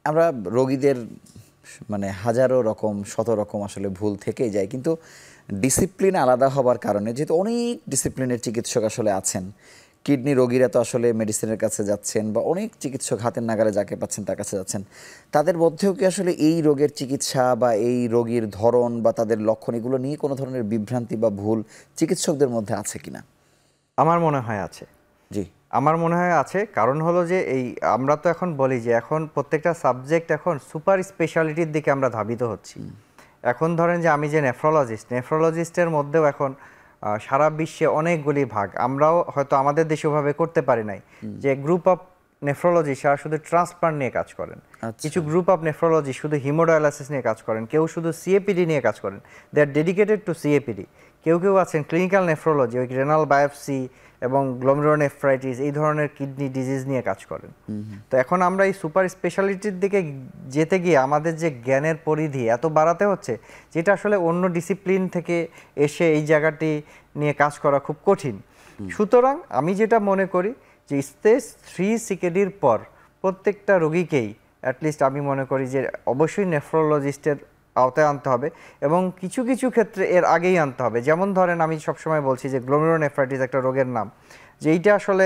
আমরা রোগীদের মানে হাজারো রকম শত রকম আসলে ভুল থেকেই যায়, কিন্তু ডিসিপ্লিন আলাদা হবার কারণে যেহেতু অনেক ডিসিপ্লিনের চিকিৎসক আসলে আছেন, কিডনি রোগীরা তো আসলে মেডিসিনের কাছে যাচ্ছেন বা অনেক চিকিৎসক হাতের নাগালে যাকে পাচ্ছেন তার কাছে যাচ্ছেন, তাদের মধ্যেও কি আসলে এই রোগের চিকিৎসা বা এই রোগীর ধরন বা তাদের লক্ষণ এগুলো নিয়ে কোনো ধরনের বিভ্রান্তি বা ভুল চিকিৎসকদের মধ্যে আছে কিনা? আমার মনে হয় আছে। জি। আমার মনে হয় আছে, কারণ হলো যে এই আমরা তো এখন বলি যে এখন প্রত্যেকটা সাবজেক্ট এখন সুপার স্পেশালিটির দিকে আমরা ধাবিত হচ্ছি। এখন ধরেন যে আমি যে নেফ্রোলজিস্টের মধ্যেও এখন সারা বিশ্বে অনেকগুলি ভাগ, আমরাও হয়তো আমাদের দেশে ওভাবে করতে পারি নাই, যে গ্রুপ অফ নেফ্রোলজি যারা শুধু ট্রান্সপ্লান্ট নিয়ে কাজ করেন, কিছু গ্রুপ অফ নেফ্রোলজি শুধু হিমোডায়ালাসিস নিয়ে কাজ করেন, কেউ শুধু সিএপিডি নিয়ে কাজ করেন, দে আর ডেডিকেটেড টু সিএপিডি, কেউ আছেন ক্লিনিক্যাল নেফ্রোলজি, ওই রেনাল বায়োপসি এবং গ্লোমেরুলোনেফ্রাইটিস এই ধরনের কিডনি ডিজিজ নিয়ে কাজ করেন। তো এখন আমরা এই সুপার স্পেশালিটির দিকে যেতে গিয়ে আমাদের যে জ্ঞানের পরিধি এত বাড়াতে হচ্ছে, যেটা আসলে অন্য ডিসিপ্লিন থেকে এসে এই জায়গাটি নিয়ে কাজ করা খুব কঠিন। সুতরাং আমি যেটা মনে করি যে স্টেজ 3 সিকেডির পর প্রত্যেকটা রোগীকেই অ্যাটলিস্ট আমি মনে করি যে অবশ্যই নেফ্রোলজিস্টের আওতায় আনতে হবে, এবং কিছু কিছু ক্ষেত্রে এর আগেই আনতে হবে। যেমন ধরেন আমি সবসময় বলছি যে গ্লোমেরুলোনেফ্রাইটিস একটা রোগের নাম, যে এইটা আসলে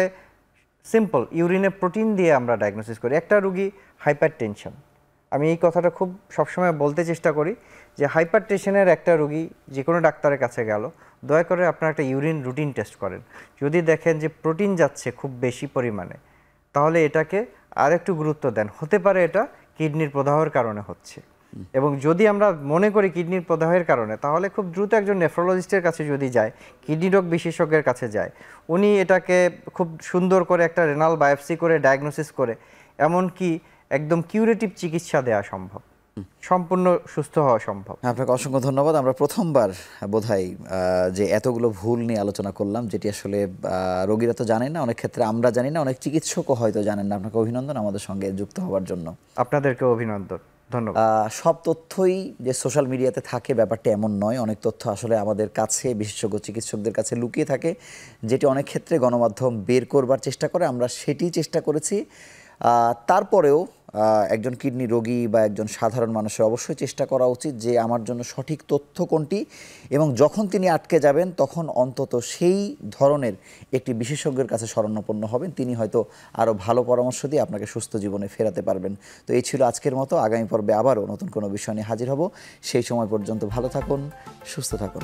সিম্পল ইউরিনে প্রোটিন দিয়ে আমরা ডায়াগনোসিস করি। একটা রোগী হাইপার টেনশন, আমি এই কথাটা খুব সবসময় বলতে চেষ্টা করি যে হাইপার টেনশনের একটা রোগী যে কোনো ডাক্তারের কাছে গেল, দয়া করে আপনারা একটা ইউরিন রুটিন টেস্ট করেন, যদি দেখেন যে প্রোটিন যাচ্ছে খুব বেশি পরিমাণে, তাহলে এটাকে আর একটু গুরুত্ব দেন, হতে পারে এটা কিডনির প্রদাহের কারণে হচ্ছে। এবং যদি আমরা মনে করি কিডনির প্রদাহের কারণে, তাহলে খুব দ্রুত একজন নেফ্রোলজিস্টের কাছে যদি যায়, কিডনি রোগ বিশেষজ্ঞের কাছে যায়, উনি এটাকে খুব সুন্দর করে একটা রেনাল বায়োপসি করে ডায়াগনোসিস করে এমনকি একদম কিউরেটিভ চিকিৎসা দেওয়া সম্ভব, সম্পূর্ণ সুস্থ হওয়া সম্ভব। আপনাকে অসংখ্য ধন্যবাদ। আমরা প্রথমবার বোধহয় যে এতগুলো ভুল নিয়ে আলোচনা করলাম, যেটি আসলে রোগীরা তো জানেন না, অনেক ক্ষেত্রে আমরা জানি না, অনেক চিকিৎসকও হয়তো জানেন না। আপনাকে অভিনন্দন আমাদের সঙ্গে যুক্ত হওয়ার জন্য। আপনাদেরকে অভিনন্দন, ধন্যবাদ। সব তথ্যই যে সোশ্যাল মিডিয়াতে থাকে ব্যাপারটা এমন নয়, অনেক তথ্য আসলে আমাদের কাছে বিশেষজ্ঞ চিকিৎসকদের কাছে লুকিয়ে থাকে, যেটি অনেক ক্ষেত্রে গণমাধ্যম বের করবার চেষ্টা করে। আমরা সেটি চেষ্টা করেছি। তারপরেও একজন কিডনি রোগী বা একজন সাধারণ মানুষের অবশ্যই চেষ্টা করা উচিত যে আমার জন্য সঠিক তথ্য কোনটি, এবং যখন তিনি আটকে যাবেন তখন অন্তত সেই ধরনের একটি বিশেষজ্ঞের কাছে শরণাপন্ন হবেন, তিনি হয়তো আরও ভালো পরামর্শ দিয়ে আপনাকে সুস্থ জীবনে ফেরাতে পারবেন। তো এই ছিল আজকের মতো। আগামী পর্বে আবারও নতুন কোনো বিষয় নিয়ে হাজির হব। সেই সময় পর্যন্ত ভালো থাকুন, সুস্থ থাকুন।